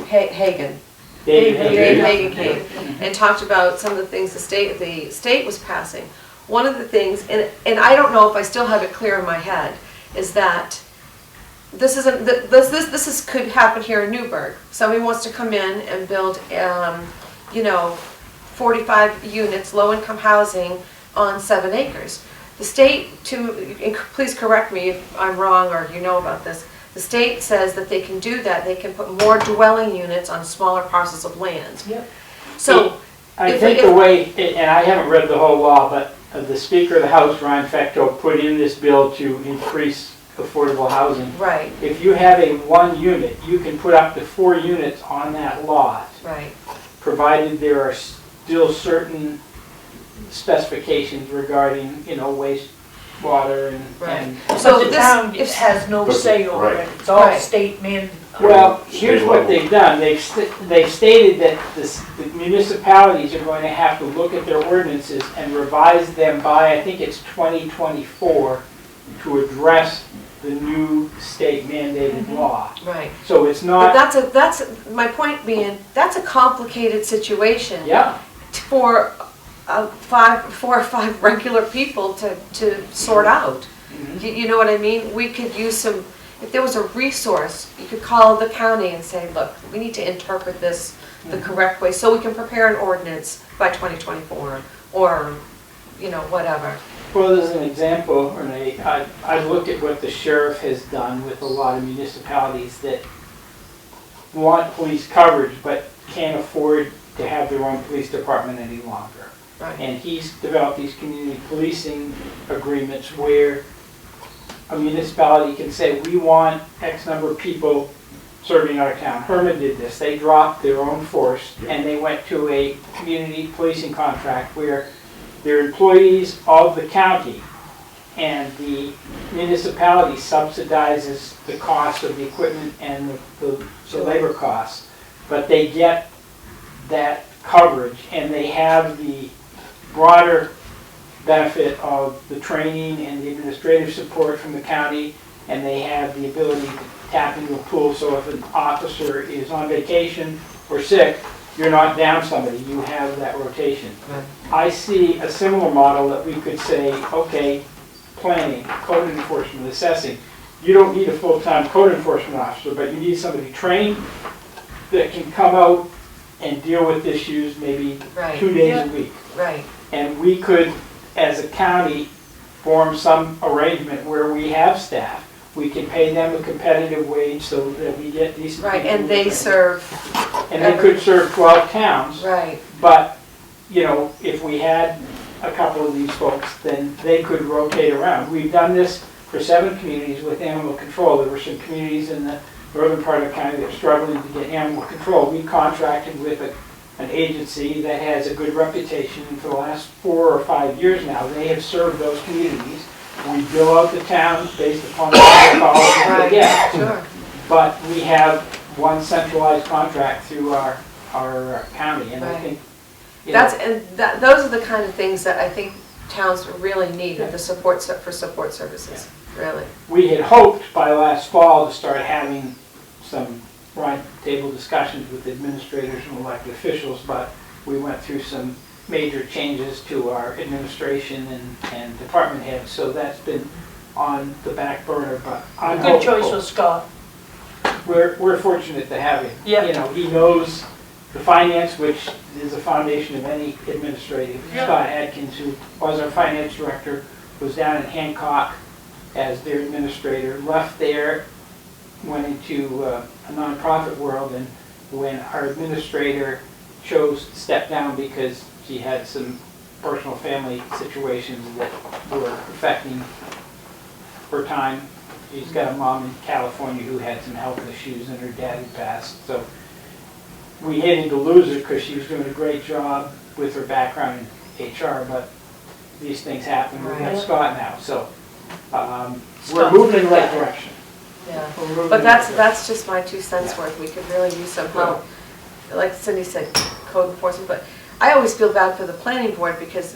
S1: Hagan.
S6: Dave,
S1: Dave
S6: Hagan.
S1: Hagan came and talked about some of the things the state was passing. One of the things, and I don't know if I still have it clear in my head, is that this could happen here in Newburgh. Somebody wants to come in and build, you know, 45 units, low-income housing on 7 acres. The state, and please correct me if I'm wrong or you know about this, the state says that they can do that, they can put more dwelling units on smaller parcels of land.
S3: Yep.
S1: So,
S6: I
S1: If-
S6: think
S1: if-
S6: the way, and I haven't read the whole law, but the Speaker of the House, Ron Fecto, put in this bill to increase affordable housing.
S1: right,
S6: If you have a 1 unit, you can put up to 4 units on that lot,
S1: right,
S6: provided there are still certain specifications regarding, you know, wastewater
S1: Right.
S6: and
S1: So
S3: So the
S1: this-
S3: town
S1: if-
S3: has no say over
S4: Right.
S3: it. It's all
S1: Right.
S3: state man.
S6: well, here's what they've done. They've stated that the municipalities are going to have to look at their ordinances and revise them by, I think it's 2024, to address the new state mandated law.
S1: right.
S6: So it's
S1: But
S6: not,
S1: that's, my point being, that's a complicated situation
S6: yeah,
S1: for 4 or 5 regular people to sort out.
S6: Mhm.
S1: You know what I mean? We could use some, if there was a resource, you could call the county and say, look, we need to interpret this the correct way, so we can prepare an ordinance by 2024, or, you know, whatever.
S6: Well, as an example, Renee, I look at what the sheriff has done with a lot of municipalities that want police coverage but can't afford to have their own police department any longer.
S1: Right.
S6: And he's developed these community policing agreements where a municipality can say, we want X number of people serving our town. Herman did this. They dropped their own force and they went to a community policing contract where they're employees of the county and the municipality subsidizes the cost of the equipment and the labor costs. But they get that coverage and they have the broader benefit of the training and the administrative support from the county, and they have the ability to tap into a pool, so if an officer is on vacation or sick, you're not down somebody, you have that rotation.
S1: Right.
S6: I see a similar model that we could say, okay, planning, code enforcement, assessing. You don't need a full-time code enforcement officer, but you need somebody trained that can come out and deal with issues maybe
S1: Right.
S6: 2 days a week.
S1: Right.
S6: And we could, as a county, form some arrangement where we have staff. We can pay them a competitive wage so that we get decent.
S1: Right,
S6: people
S1: and they
S6: to-
S1: serve,
S6: And they could serve 12 towns,
S1: right,
S6: but, you know, if we had a couple of these folks, then they could rotate around. We've done this for 7 communities with animal control. There were some communities in the northern part of the county that are struggling to get animal control. We contracted with an agency that has a good reputation, and for the last 4 or 5 years now, they have served those communities. We bill out the towns based upon the calls that they
S1: right,
S6: get.
S1: sure.
S6: But we have one centralized contract through our county, and I
S1: Right.
S6: think, you know,
S1: Those are the kind of things that I think towns really need, the support, for support services, really.
S6: we had hoped by last fall to start having some round table discussions with administrators and elected officials, but we went through some major changes to our administration and department heads, so that's been on the back burner, but I'm
S3: Good choice
S6: hopeful.
S3: with Scott.
S6: We're fortunate to have him.
S3: Yeah.
S6: You know, he knows the finance, which is the foundation of any administrative.
S3: Yeah.
S6: Scott Adkins, who was our finance director, was down in Hancock as their administrator, left there, went into a nonprofit world, and when our administrator chose to step down because she had some personal family situations that were affecting her time. She's got a mom in California who had some health issues and her dad had passed. So we hated to lose her because she was doing a great job with her background in HR, but these things happen. We've got
S1: Right.
S6: Scott now, so we're
S3: Scott's
S6: moving in the
S3: good
S6: right
S3: guy.
S6: direction.
S1: Yeah,
S6: We're moving
S1: but
S6: in the right
S1: that's just my 2 cents worth. We could really use some help. Like Cindy said, code enforcement, but I always feel bad for the planning board because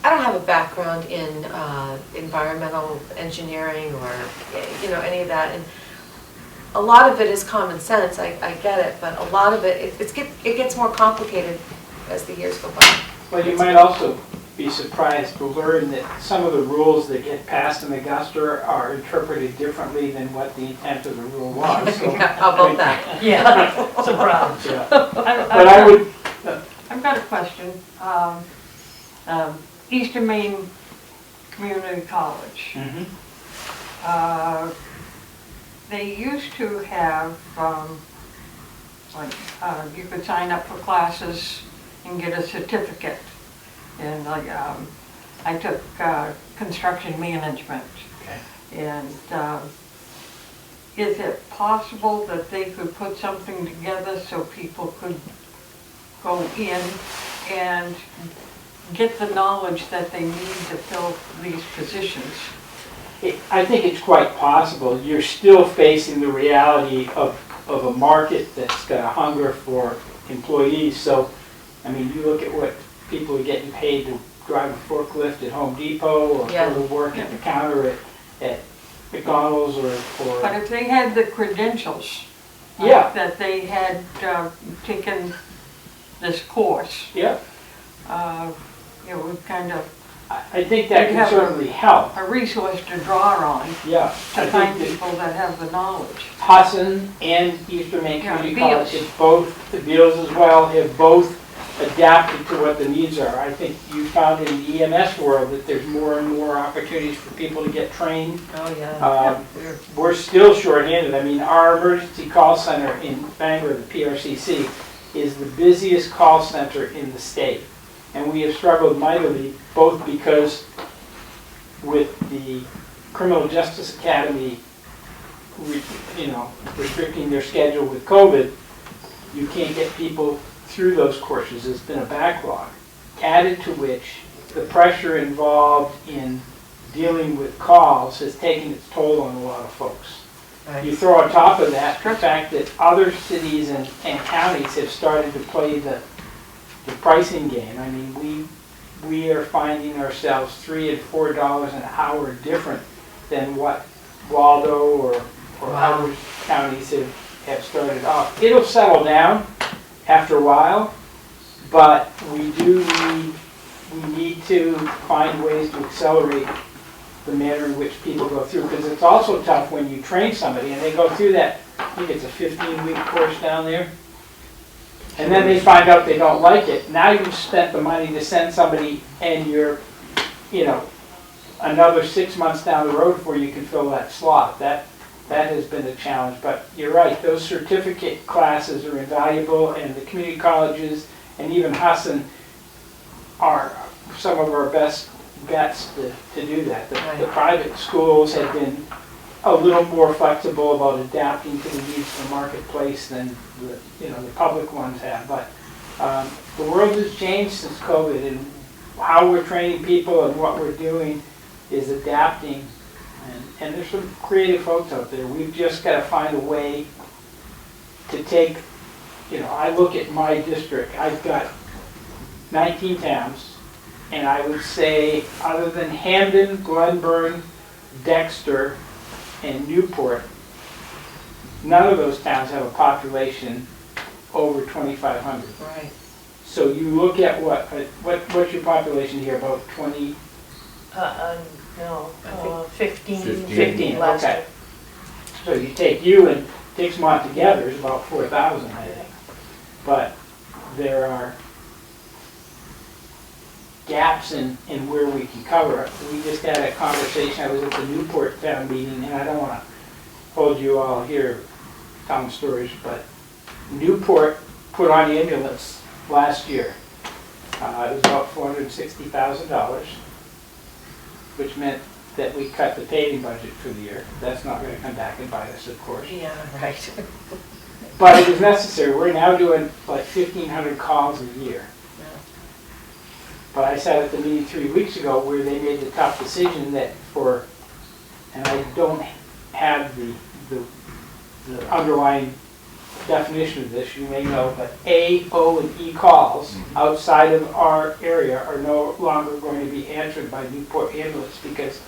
S1: I don't have a background in environmental engineering or, you know, any of that. And a lot of it is common sense, I get it, but a lot of it gets more complicated as the years go by.
S6: Well, you might also be surprised to learn that some of the rules that get passed in Augusta are interpreted differently than what the intent of the rule was. So,
S1: How about that?
S3: Yeah, surprise.
S6: yeah. But I would,
S2: I've got a question. Eastern Maine Community College. They used to have, you could sign up for classes and get a certificate. And I took construction management.
S6: Okay.
S2: And is it possible that they could put something together so people could go in and get the knowledge that they need to fill these positions?
S6: I think it's quite possible. You're still facing the reality of a market that's got a hunger for employees. So, I mean, you look at what people are getting paid to drive a forklift at Home Depot or
S1: Yeah.
S6: go to work at the counter at McDonald's or.
S2: But if they had the credentials,
S6: Yeah.
S2: that they had taken this course,
S6: Yeah,
S2: it would kind of
S6: I think that
S2: You'd
S6: can
S2: have
S6: certainly help.
S2: a resource to draw on
S6: Yeah.
S2: to
S6: I
S2: find
S6: think that
S2: people that have the knowledge.
S6: Hudson and Eastern Maine
S2: Yeah,
S6: Community
S2: Beals.
S6: College have both, the Beals as well, have both adapted to what the needs are. I think you found in the EMS world that there's more and more opportunities for people to get trained.
S1: Oh, yeah.
S6: We're still shorthanded. I mean, our emergency call center in Bangor, the PRCC, is the busiest call center in the state. And we have struggled mightily, both because with the Criminal Justice Academy, restricting their schedule with COVID, you can't get people through those courses. It's been a backlog. Added to which, the pressure involved in dealing with calls has taken its toll on a lot of folks. You throw on top of that the fact that other cities and counties have started to play the pricing game. I mean, we are finding ourselves $3 and $4 an hour different than what Waldo or other counties have started off. It'll settle down after a while, but we need to find ways to accelerate the manner in which people go through, because it's also tough when you train somebody and they go through that, I think it's a 15-week course down there, and then they find out they don't like it. Now you've spent the money to send somebody and you're, another 6 months down the road before you can fill that slot. That has been a challenge, but you're right, those certificate classes are invaluable, and the community colleges and even Husson are some of our best bets to do that. The private schools have been a little more flexible about adapting to the needs of the marketplace than the public ones have. But the world has changed since COVID, and how we're training people and what we're doing is adapting. And there's some creative folks out there. We've just got to find a way to take, I look at my district, I've got 19 towns, and I would say other than Hamden, Glenburn, Dexter, and Newport, none of those towns have a population over 2,500.
S1: Right.
S6: So you look at what's your population here, about 20?
S3: No,
S1: I think
S3: 15.
S6: 15,
S3: last
S6: okay.
S3: year.
S6: So you take you and Dixmont together is about 4,000, I think. But there are gaps in where we can cover it. We just had a conversation, I was at the Newport town meeting, and I don't want to hold you all here telling stories, but Newport put on the ambulance last year. It was about $460,000, which meant that we cut the paving budget for the year. That's not going to come back and bite us, of course.
S1: Yeah, right.
S6: But it was necessary. We're now doing like 1,500 calls a year. But I sat at the meeting 3 weeks ago where they made the tough decision that and I don't have the underlying definition of this, you may know, but A, O, and E calls outside of our area are no longer going to be answered by Newport Ambulance, because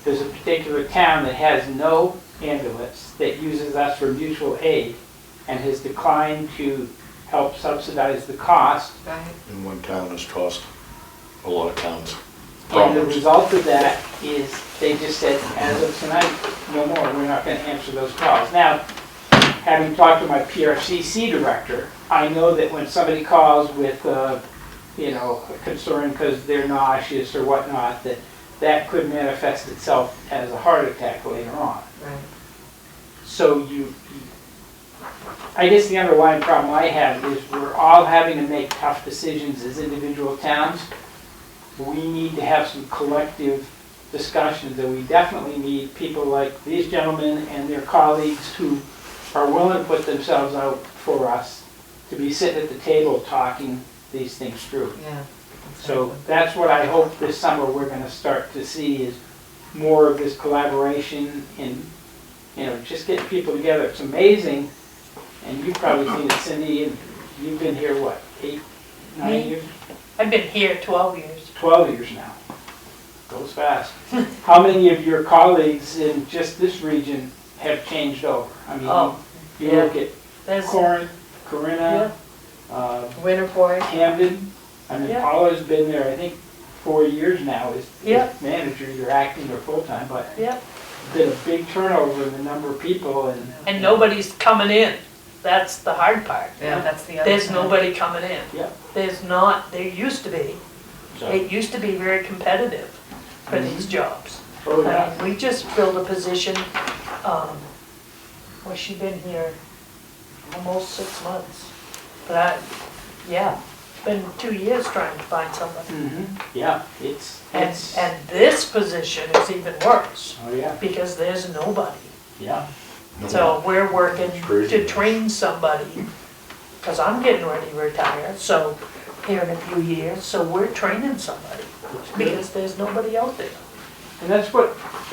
S6: there's a particular town that has no ambulance that uses us for mutual aid and has declined to help subsidize the cost.
S1: Right.
S4: And one town has cost a lot of towns
S6: And the
S4: problems.
S6: result of that is they just said, as of tonight, no more, we're not going to answer those calls. Now, having talked to my PRCC director, I know that when somebody calls with, a concern because they're nauseous or whatnot, that could manifest itself as a heart attack later on.
S1: Right.
S6: So I guess the underlying problem I have is we're all having to make tough decisions as individual towns. We need to have some collective discussions, and we definitely need people like these gentlemen and their colleagues who are willing to put themselves out for us to be sitting at the table talking these things through.
S1: Yeah.
S6: So that's what I hope this summer we're going to start to see, is more of this collaboration and, just getting people together. It's amazing, and you've probably seen it, Cindy, and you've been here, what, 8, 9
S3: Me?
S6: years?
S3: I've been here 12 years.
S6: 12 years now. Goes fast. How many of your colleagues in just this region have changed over? I mean,
S3: Oh,
S6: you
S3: yeah.
S6: look at
S3: There's,
S6: Corinna,
S1: Winterport.
S6: Hamden. I mean,
S3: Yeah.
S6: Paula's been there, I think, 4 years now as
S3: Yeah.
S6: manager, either acting or full-time, but
S3: yep,
S6: been a big turnover in the number of people,
S3: and nobody's coming in. That's the hard part.
S1: Yeah, that's the other
S3: There's
S1: side.
S3: nobody coming in.
S6: Yep.
S3: There's not, there used to be.
S6: so,
S3: It used to be very competitive for these jobs.
S6: oh yeah.
S3: We just filled a position, where she's been here almost 6 months. But yeah, it's been 2 years trying to find somebody.
S6: Yeah, it's,
S3: And this position is even worse,
S6: oh, yeah,
S3: because there's nobody.
S6: yeah.
S3: So we're working
S4: It's crazy.
S3: to train somebody, because I'm getting ready to retire, so here in a few years, so we're training somebody, because there's nobody out there.
S6: And that's what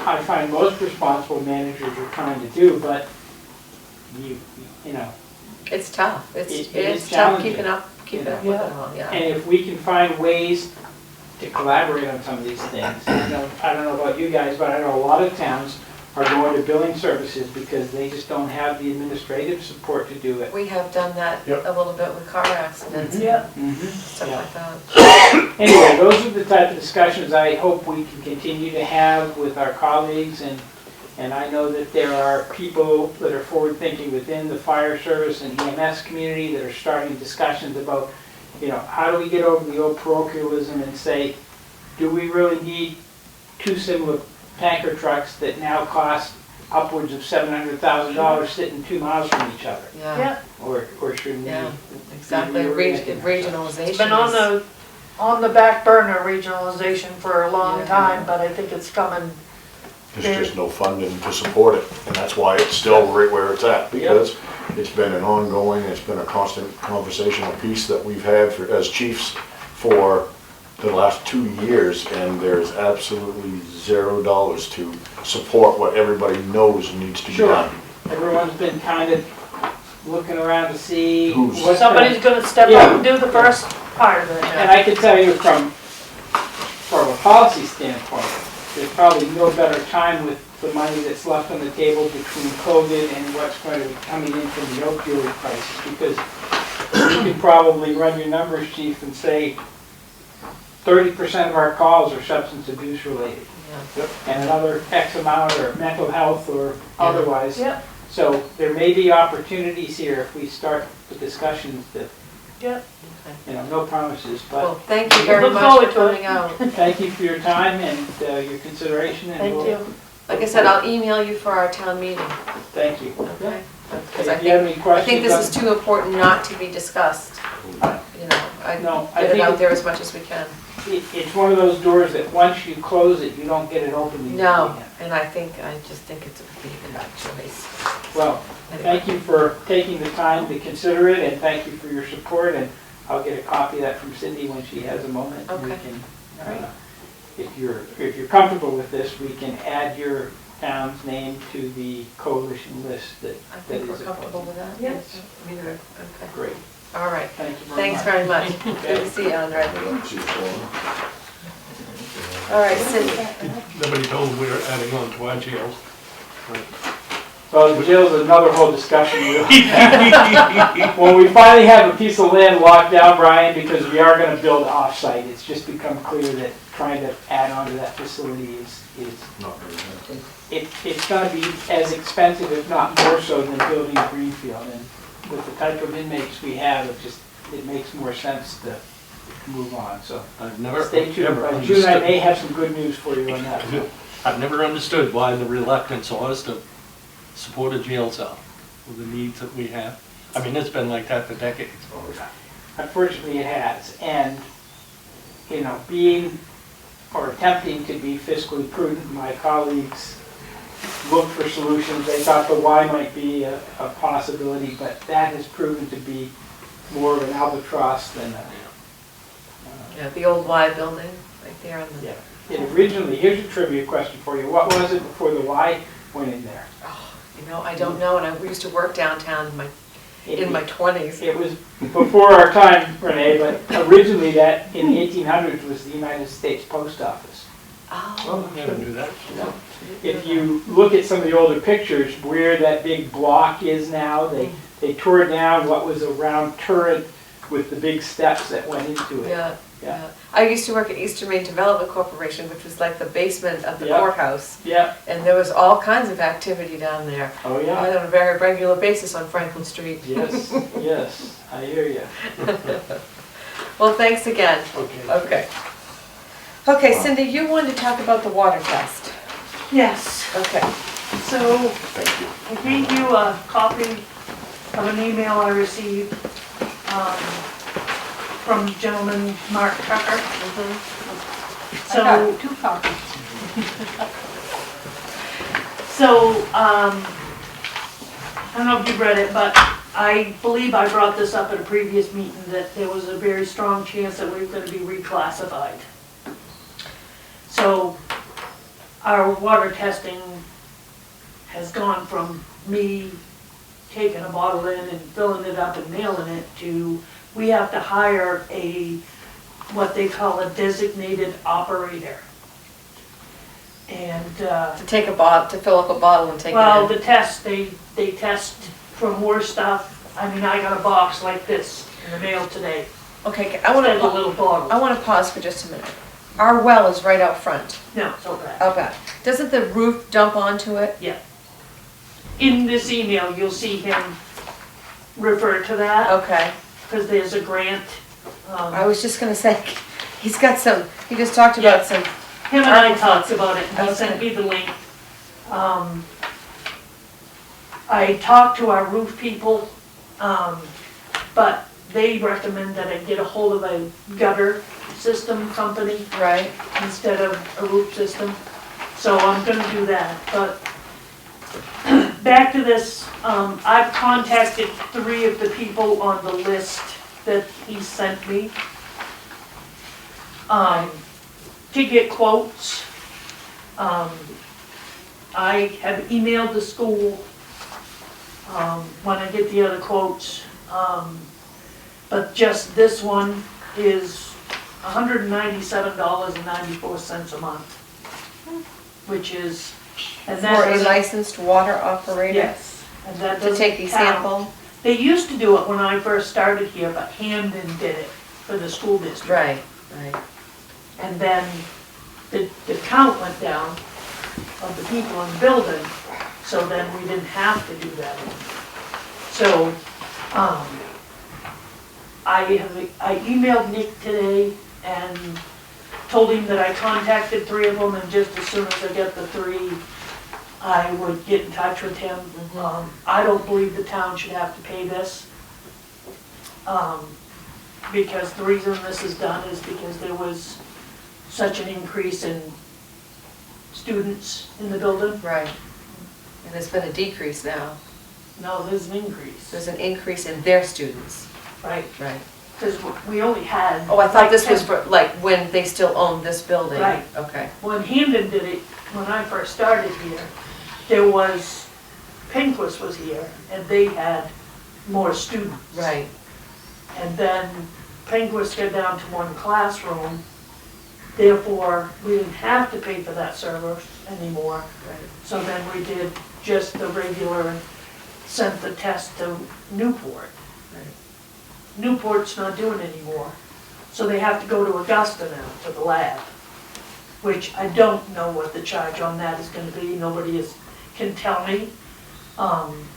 S6: I find most responsible managers are trying to do, but you know,
S1: It's tough.
S6: It is
S1: It's tough
S6: challenging.
S1: keeping up with it all, yeah.
S6: and if we can find ways to collaborate on some of these things, I don't know about you guys, but I know a lot of towns are going to billing services because they just don't have the administrative support to do it.
S1: We have done that
S4: Yep.
S1: a little bit with car accidents,
S3: Yeah.
S1: stuff
S6: Yeah.
S1: like that.
S6: Anyway, those are the type of discussions I hope we can continue to have with our colleagues, and I know that there are people that are forward-thinking within the fire service and EMS community that are starting discussions about, how do we get over the old parochialism and say, do we really need two similar tanker trucks that now cost upwards of $700,000 sitting 2 miles from each other?
S1: Yeah,
S3: Yeah,
S6: Or should we?
S1: yeah, exactly. Regionalization.
S3: it's been on the back burner, regionalization, for a long
S1: Yeah.
S3: time, but I think it's coming.
S4: There's just no funding to support it, and that's why it's still right where it's at, because it's been an ongoing, it's been a constant conversational piece that we've had as chiefs for the last 2 years, and there's absolutely $0 to support what everybody knows needs to be
S6: Sure.
S4: done.
S6: Everyone's been kind of looking around to see
S4: Who's-
S6: what's
S3: Somebody's gonna step
S6: Yeah.
S3: up and do the first part of it.
S6: And I can tell you from a policy standpoint, there's probably no better time with the money that's left on the table between COVID and what's going to be coming in from the opioid crisis, because you can probably run your numbers, chief, and say 30% of our calls are substance abuse related,
S1: Yeah.
S6: and another X amount are mental health or otherwise.
S3: Yeah,
S6: So there may be opportunities here if we start the discussions that,
S3: yeah.
S6: no promises, but
S1: Well, thank you very
S3: Look
S1: much
S3: forward
S1: for
S3: to it.
S1: coming out.
S6: thank you for your time and your consideration. And
S3: Thank
S6: we'll-
S3: you.
S1: Like I said, I'll email you for our town meeting,
S6: Thank you.
S1: okay? Because I
S6: If you have any
S1: think
S6: questions.
S1: this is too important not to be discussed,
S6: No, I
S1: get it
S6: think
S1: out there as much as we can.
S6: it's one of those doors that once you close it, you don't get it open again.
S1: No, and I just think it's a pretty good choice.
S6: Well,
S1: Anyway.
S6: thank you for taking the time to consider it, and thank you for your support, and I'll get a copy of that from Cindy when she has a moment. and we
S1: Okay.
S6: can,
S1: Great.
S6: If you're comfortable with this, we can add your town's name to the coalition list that
S1: I
S6: that
S1: think
S6: is
S1: we're comfortable
S6: opposed.
S1: with that.
S3: Yes.
S1: Me too. Okay,
S6: Great,
S1: all right.
S6: thank you very much.
S1: Thanks very much. Good to see you, Andre.
S4: See what's going on.
S1: All right, Cindy.
S5: Nobody knows we're adding on to our jails.
S6: Well, the jail's another whole discussion. When we finally have a piece of land locked down, Brian, because we are gonna build off-site, it's just become clear that trying to add on to that facility is,
S4: Not very good.
S6: it's gonna be as expensive, if not more so, than building a greenfield. And with the type of inmates we have, it makes more sense to move on, so.
S5: I've never,
S6: Stay tuned,
S5: ever
S6: by June I
S5: understood.
S6: may have some good news for you on that.
S5: I've never understood why the reluctance was to support a jail cell with the needs that we have. I mean, it's been like that for decades.
S6: Unfortunately, it has, and, being or attempting to be fiscally prudent, my colleagues looked for solutions. They thought the Y might be a possibility, but that has proven to be more of an albatross than a,
S1: Yeah, the old Y building, right there on the.
S6: yeah. It originally, here's a trivia question for you. What was it before the Y went in there?
S1: I don't know, and I used to work downtown in my 20s.
S6: It was before our time, Renee, but originally that, in the 1800s, was the United States Post Office.
S1: Oh.
S5: I never knew that.
S6: If you look at some of the older pictures, where that big block is now, they tore down what was a round turret with the big steps that went into it.
S1: Yeah,
S6: Yeah.
S1: yeah. I used to work at Eastern Maine Development Corporation, which was like the basement of the
S6: Yeah.
S1: courthouse.
S6: Yeah,
S1: And there was all kinds of activity down there.
S6: oh
S1: Right
S6: yeah,
S1: on a very regular basis on Franklin Street.
S6: yes, yes, I hear you.
S1: Well, thanks again.
S6: Okay.
S1: Okay. Okay, Cindy, you wanted to talk about the water test.
S3: Yes,
S1: Okay.
S3: so
S4: Thank you.
S3: I gave you a copy of an email I received from gentleman Mark Tucker.
S2: I got 2 copies.
S3: So, I don't know if you read it, but I believe I brought this up at a previous meeting, that there was a very strong chance that we were gonna be reclassified. So, our water testing has gone from me taking a bottle in and filling it up and mailing it to, we have to hire what they call a designated operator. And,
S1: To take a bottle, to fill up a bottle and take
S3: well,
S1: it in.
S3: the test, they test for more stuff. I mean, I got a box like this in the mail today,
S1: Okay,
S3: instead of a little bottle.
S1: I wanna pause for just a minute. Our well is right out front,
S3: No, it's not bad.
S1: out back. Doesn't the roof dump onto it?
S3: Yeah. In this email, you'll see him refer to that,
S1: Okay.
S3: because there's a grant.
S1: I was just gonna say, he's got some, he just talked about some,
S3: Him and I talked about it, and he sent
S1: Okay.
S3: me the link. I talked to our roof people, but they recommend that I get a hold of a gutter system company
S1: right?
S3: instead of a roof system. So I'm gonna do that, but back to this, I've contacted 3 of the people on the list that he sent me, to get quotes. I have emailed the school, when I get the other quotes, but just this one is $197.94 a month, which is, and that
S1: For a
S3: doesn't.
S1: licensed water operator?
S3: Yes, and that
S1: To
S3: doesn't
S1: take the
S3: count.
S1: sample?
S3: They used to do it when I first started here, but Hamden did it for the school district.
S1: Right, right.
S3: And then the count went down of the people in the building, so then we didn't have to do that. So, I emailed Nick today and told him that I contacted 3 of them, and just as soon as I get the 3, I would get in touch with him. I don't believe the town should have to pay this. Because the reason this is done is because there was such an increase in students in the building.
S1: Right. And there's been a decrease now.
S3: No, there's an increase,
S1: There's an increase in their students.
S3: right?
S1: Right.
S3: Because we only had.
S1: Oh, I thought
S3: like
S1: this was
S3: 10
S1: for, like, when they still owned this building.
S3: Right.
S1: Okay.
S3: When Hamden did it, when I first started here, there was, Pinquist was here, and they had more students.
S1: Right.
S3: And then Pinquist got down to 1 classroom, therefore, we didn't have to pay for that service anymore.
S1: Right.
S3: So then we did just the regular and sent the test to Newport.
S1: Right.
S3: Newport's not doing it anymore, so they have to go to Augusta now to the lab, which I don't know what the charge on that is gonna be, can tell me,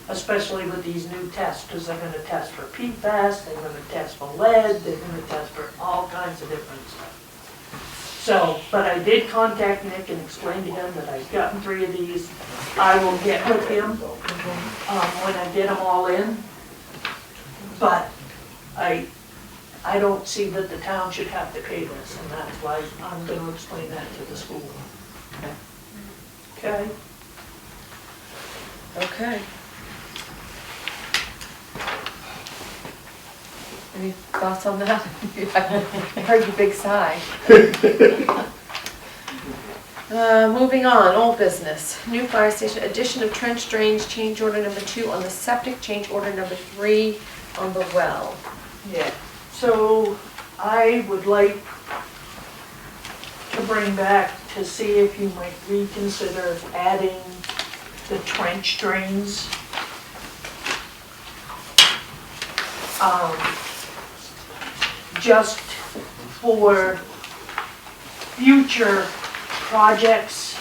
S3: especially with these new tests, because they're gonna test for PFAS, they're gonna test for lead, they're gonna test for all kinds of different stuff. So, but I did contact Nick and explain to him that I've gotten 3 of these. I will get with him when I get them all in. But I don't see that the town should have to pay this, and that's why I'm gonna explain that to the school. Okay?
S1: Okay. Any thoughts on that? I heard your big sigh. Moving on, old business. New fire station, addition of trench drains, change order number 2 on the septic, change order number 3 on the well.
S3: Yeah. So I would like to bring back to see if you might reconsider adding the trench drains. Just for future projects.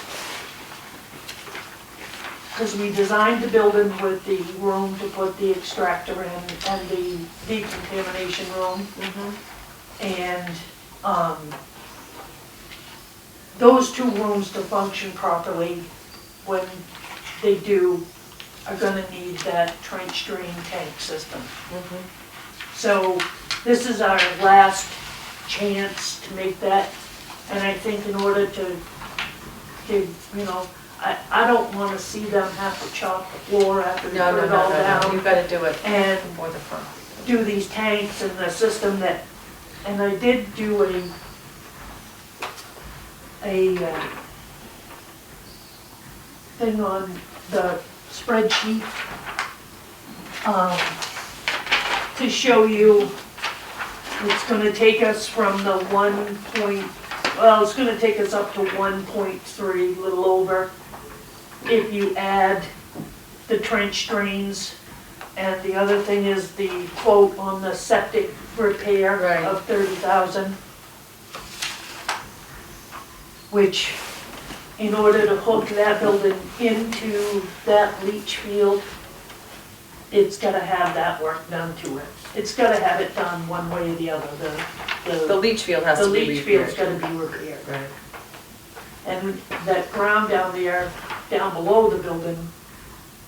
S3: Because we designed the building with the room to put the extractor in and the decontamination room. And, those 2 rooms to function properly, when they do, are gonna need that trench drain tank system. So this is our last chance to make that, and I think in order to, you know, I don't wanna see them have to chop the floor after they
S1: No,
S3: put
S1: no,
S3: it
S1: no,
S3: all
S1: no, no,
S3: down.
S1: you've gotta do it
S3: And
S1: before the front.
S3: do these tanks and the system that, and I did do a thing on the spreadsheet, to show you, it's gonna take us from the it's gonna take us up to 1.3, a little over, if you add the trench drains. And the other thing is the quote on the septic repair
S1: Right.
S3: of 30,000. Which, in order to hook that building into that leach field, it's gotta have that work done to it. It's gotta have it done one way or the other.
S1: The leach field has
S3: The
S1: to be
S3: leach field's
S1: repaired.
S3: gotta be repaired.
S1: Right.
S3: And that ground down there, down below the building,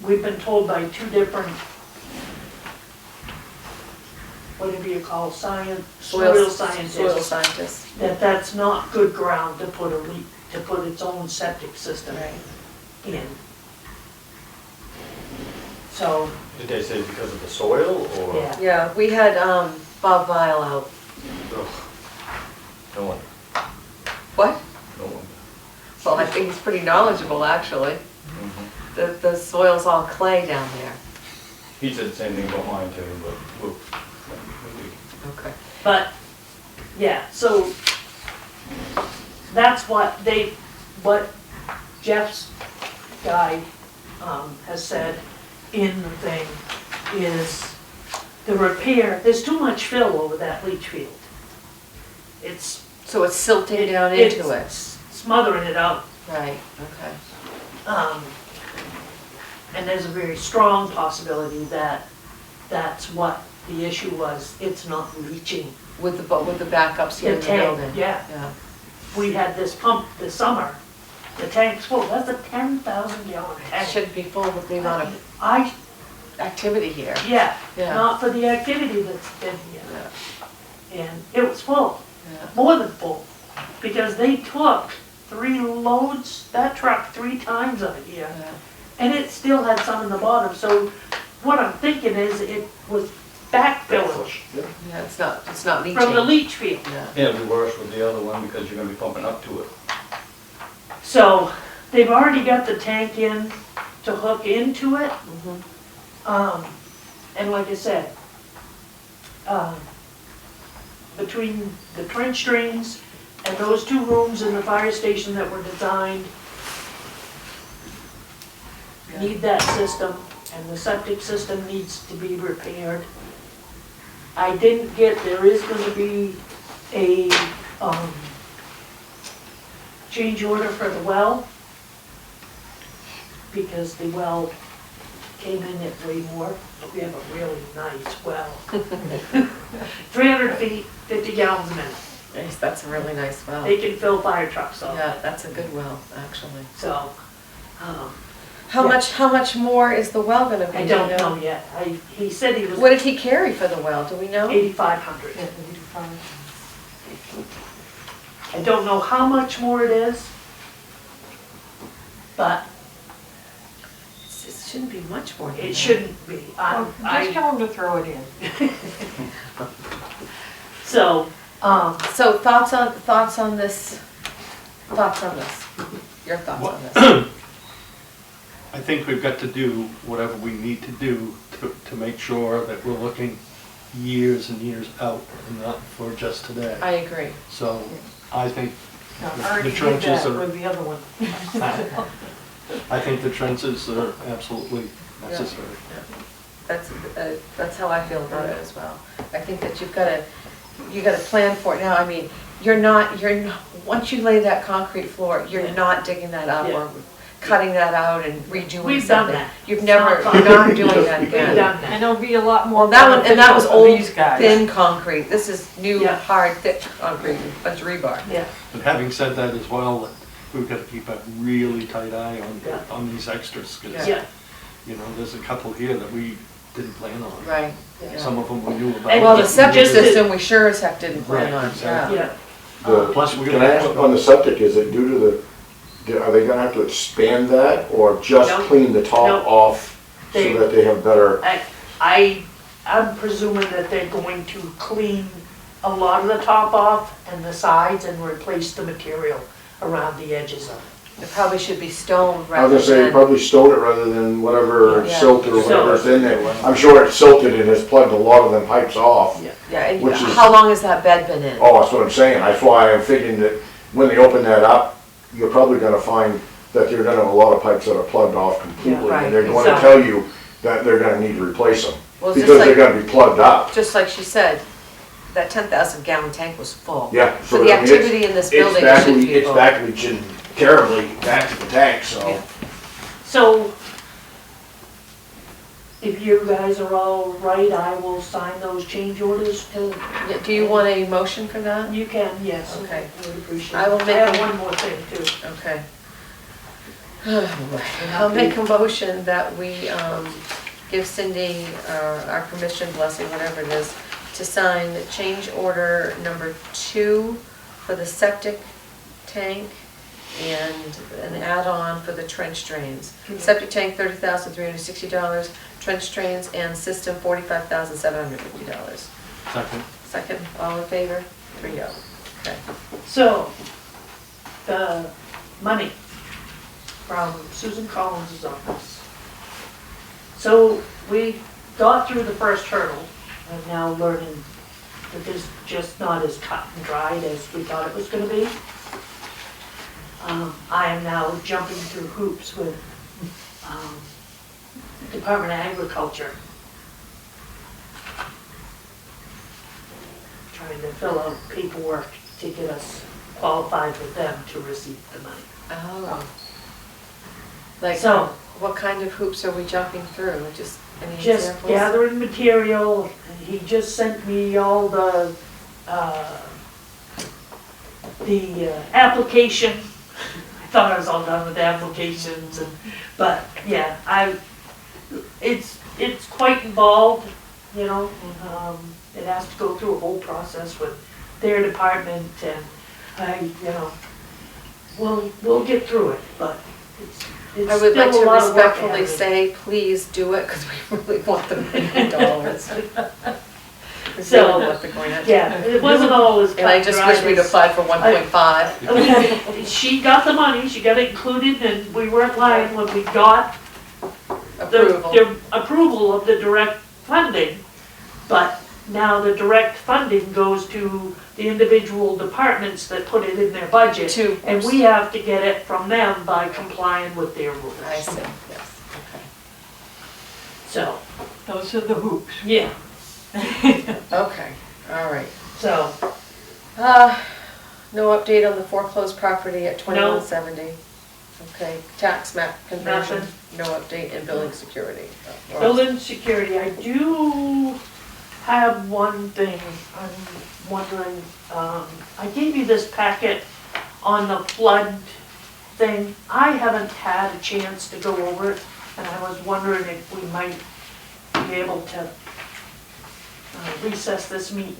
S3: we've been told by two different, whatever you call soil scientists,
S1: Soil scientists.
S3: that that's not good ground to put to put its own septic system
S1: Right.
S3: in. So,
S7: Did they say because of the soil or?
S3: yeah,
S1: Yeah, we had, Bob Vile out.
S7: Ugh. No one,
S1: What?
S7: no one.
S1: Well, I think he's pretty knowledgeable, actually.
S7: Mhm.
S1: The soil's all clay down there.
S7: He said the same thing about mine too, but we'll.
S1: Okay.
S3: but, yeah, so that's what Jeff's guy, has said in the thing is the repair, there's too much fill over that leach field. It's
S1: So it's silting down into it?
S3: it's smothering it out.
S1: Right, okay.
S3: And there's a very strong possibility that that's what the issue was. It's not leaching.
S1: With the backups here in the
S3: tank,
S1: building?
S3: yeah.
S1: Yeah.
S3: We had this pump this summer. The tank's full. That's a 10,000 gallon
S1: It
S3: tank.
S1: shouldn't be full with the amount of
S3: I,
S1: activity here.
S3: yeah,
S1: Yeah.
S3: not for the activity that's been here.
S1: Yeah.
S3: And it was full,
S1: Yeah.
S3: more than full. Because they took 3 loads, that truck 3 times out of here.
S1: Yeah.
S3: And it still had some in the bottom, so what I'm thinking is it was backfilling
S1: Yeah, it's not leaching.
S3: from the leach field.
S1: Yeah.
S7: Yeah, it'll be worse with the other one because you're gonna be pumping up to it.
S3: So they've already got the tank in to hook into it. And like I said, between the trench drains and those 2 rooms in the fire station that were designed, need that system, and the septic system needs to be repaired. I didn't get, there is gonna be a, change order for the well, because the well came in at way more. We have a really nice well. 300 feet, 50 gallons a minute.
S1: Nice, that's a really nice well.
S3: They can fill fire trucks up.
S1: Yeah, that's a good well, actually.
S3: So,
S1: How
S3: Yeah.
S1: much more is the well gonna be?
S3: I
S1: do
S3: don't
S1: you
S3: know yet. He said he was
S1: What did he carry for the well, do we know?
S3: 8,500. I don't know how much more it is, but
S1: It shouldn't be much more than that.
S3: it shouldn't be.
S2: Just tell them to throw it in.
S3: So,
S1: So thoughts on this, your thoughts on this?
S5: I think we've got to do whatever we need to do to make sure that we're looking years and years out and not for just today.
S1: I agree.
S5: So I think
S2: No,
S5: the
S2: I already did
S5: trenches
S2: that
S5: are,
S2: with the other one.
S5: I think the trenches are absolutely necessary.
S1: That's how I feel about it as well. I think that you gotta plan for it now. I mean, once you lay that concrete floor, you're not digging that up or cutting that out and redoing something.
S3: We've done that.
S1: You've
S3: It's
S1: never,
S3: not
S1: you're
S3: fun.
S1: not doing that
S3: we've
S1: again.
S3: done
S2: And
S3: that.
S2: it'll be a lot more
S1: Well, that was
S2: beneficial for
S1: old,
S2: these guys.
S1: thin concrete. This is new,
S3: Yeah.
S1: hard, thick concrete, a rebar.
S3: Yeah,
S5: But having said that as well, that we've got to keep a really tight eye
S3: Yeah.
S5: on these extras. 'Cause,
S1: Yeah.
S3: yeah,
S5: you know, there's a couple here that we didn't plan on.
S1: Right. yeah.
S5: Some of them we knew about.
S3: And
S1: Well, the
S3: just-
S1: septic
S3: just to-
S1: system, we sure as heck didn't plan
S5: Right,
S1: on,
S5: exactly.
S1: yeah.
S3: Yeah,
S5: Plus, we're
S4: Can
S5: gonna
S4: I ask
S5: have,
S4: on the septic, is it due to are they gonna have to expand that or just
S3: No.
S4: clean the
S3: No.
S4: top off so
S3: They-
S4: that they have better?
S3: I'm presuming that they're going to clean a lot of the top off and the sides and replace the material around the edges of it.
S1: It probably should be stone
S4: I
S1: rather
S4: was gonna say,
S1: than.
S4: probably stone it rather than whatever
S1: Yeah.
S4: silted or whatever's in there. I'm sure it's silted and has plugged a lot of them pipes off.
S1: Yeah, and
S4: Which is-
S1: how long has that bed been in?
S4: Oh, that's what I'm saying. That's why I'm thinking that when they open that up, you're probably gonna find that you're gonna have a lot of pipes that are plugged off completely.
S1: Yeah, right.
S4: And they're going to
S3: So-
S4: tell you that they're gonna need to replace them.
S1: Well, it's
S4: Because
S1: just
S4: they're
S1: like,
S4: gonna be plugged up.
S1: just like she said, that 10,000 gallon tank was full.
S4: Yeah.
S1: So
S4: so
S1: the
S4: I mean, it's-
S1: activity in this building
S4: back
S1: should
S4: le-
S1: be
S4: It's
S1: full.
S4: back leaching terribly back to the tank, so.
S1: Yeah.
S3: So, if you guys are all right, I will sign those change orders to,
S1: Yeah, do you want a motion for that?
S3: you can, yes.
S1: Okay.
S3: I would appreciate it.
S1: I will make
S3: I have
S1: a-
S3: one more thing too.
S1: Okay. I'll make a motion that we give Cindy our permission, blessing, whatever it is, to sign change order number 2 for the septic tank and an add-on for the trench drains. Septic tank, $30,360, trench drains and system, $45,750.
S5: second,
S1: Second, all in favor? 3-0. Okay.
S3: So, the money from Susan Collins' office. So, we got through the first hurdle, and now learning that this is just not as cut and dried as we thought it was gonna be. I am now jumping through hoops with Department of Agriculture. Trying to fill out paperwork to get us qualified with them to receive the money.
S1: Oh. Like,
S3: So,
S1: what kind of hoops are we jumping through? Just any
S3: just
S1: examples?
S3: gathering material, and he just sent me all the application. I thought I was all done with the applications, but yeah, it's quite involved, you know. It has to go through a whole process with their department, and we'll get through it, but it's
S1: I would like
S3: still
S1: to
S3: a lot of work
S1: respectfully
S3: ahead of
S1: say, please do it, because we really want the $1 million. We
S3: So,
S1: really want the grant.
S3: Yeah, it wasn't always cut
S1: And I just
S3: dry
S1: wish we'd
S3: as-
S1: applied for 1.5.
S3: She got the money, she got it included, and we weren't lying when we got
S1: Approval.
S3: the approval of the direct funding. But now the direct funding goes to the individual departments that put it in their budget.
S1: Two.
S3: And we have to get it from them by complying with their rules.
S1: I see, yes, okay.
S3: So,
S2: Those are the hoops.
S3: yeah,
S1: Okay, all right.
S3: so,
S1: No update on the foreclosed property at 2170? Okay, tax map conversion, no update, and building security.
S3: building security, I do have one thing I'm wondering, I gave you this packet on the flood thing. I haven't had a chance to go over it, and I was wondering if we might be able to recess this meeting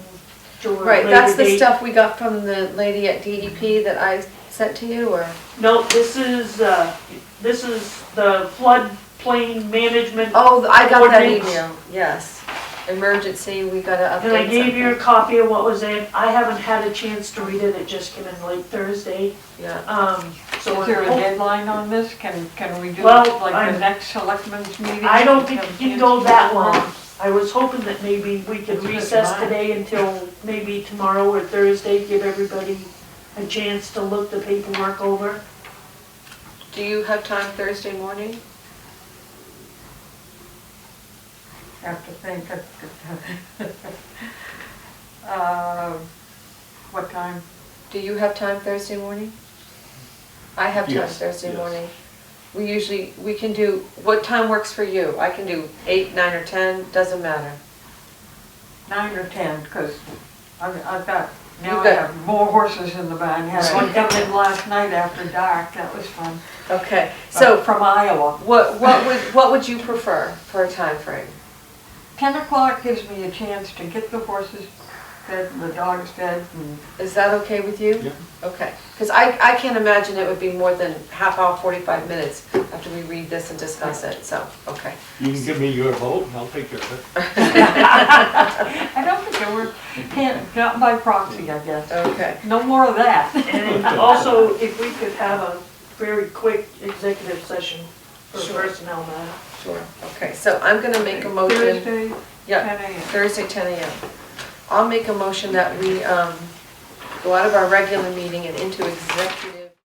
S3: to a later
S1: Right, that's the
S3: date.
S1: stuff we got from the lady at DEP that I sent to you, or?
S3: No, this is the floodplain management.
S1: Oh, I got that
S3: Ordinance.
S1: email, yes. Emergency, we gotta update
S3: And I gave you a
S1: something.
S3: copy of what was in. I haven't had a chance to read it, it just came in late Thursday.
S1: Yeah,
S3: So
S2: Is there a
S3: I'm hop-
S2: deadline on this? Can we do it
S3: Well,
S2: like
S3: I'm-
S2: the next selectmen's meeting?
S3: I don't think
S2: Have
S3: it
S2: a
S3: can
S2: chance
S3: go
S2: to
S3: that
S2: do it?
S3: long. I was hoping that maybe we could
S2: That's good
S3: recess
S2: tonight.
S3: today until maybe tomorrow or Thursday, give everybody a chance to look the paperwork over.
S1: do you have time Thursday morning?
S2: Have to think. What time?
S1: Do you have time Thursday morning? I have time
S5: Yes,
S1: Thursday
S5: yes.
S1: morning. We can do, what time works for you? I can do 8, 9, or 10, doesn't matter.
S2: 9 or 10, because I've got, now
S1: You've
S2: I
S1: got-
S2: have more horses in the barn. Had one come in last night after dark, that was fun.
S1: Okay, so
S2: From Iowa.
S1: what would you prefer for a time frame?
S2: 10 o'clock gives me a chance to get the horses fed and the dogs fed and
S1: Is that okay with you?
S5: Yeah.
S1: Okay, because I can't imagine it would be more than half hour, 45 minutes after we read this and discuss it, so, okay.
S5: You can give me your vote and I'll take care of it.
S2: I don't think it works, not by proxy, I guess.
S1: Okay,
S2: No more of that.
S3: And also, if we could have a very quick executive session for
S1: Sure.
S3: personnel matter.
S1: sure, okay, so I'm gonna make a motion.
S2: Thursday,
S1: Yeah,
S2: 10 a.m.
S1: Thursday, 10 a.m. I'll make a motion that we go out of our regular meeting and into executive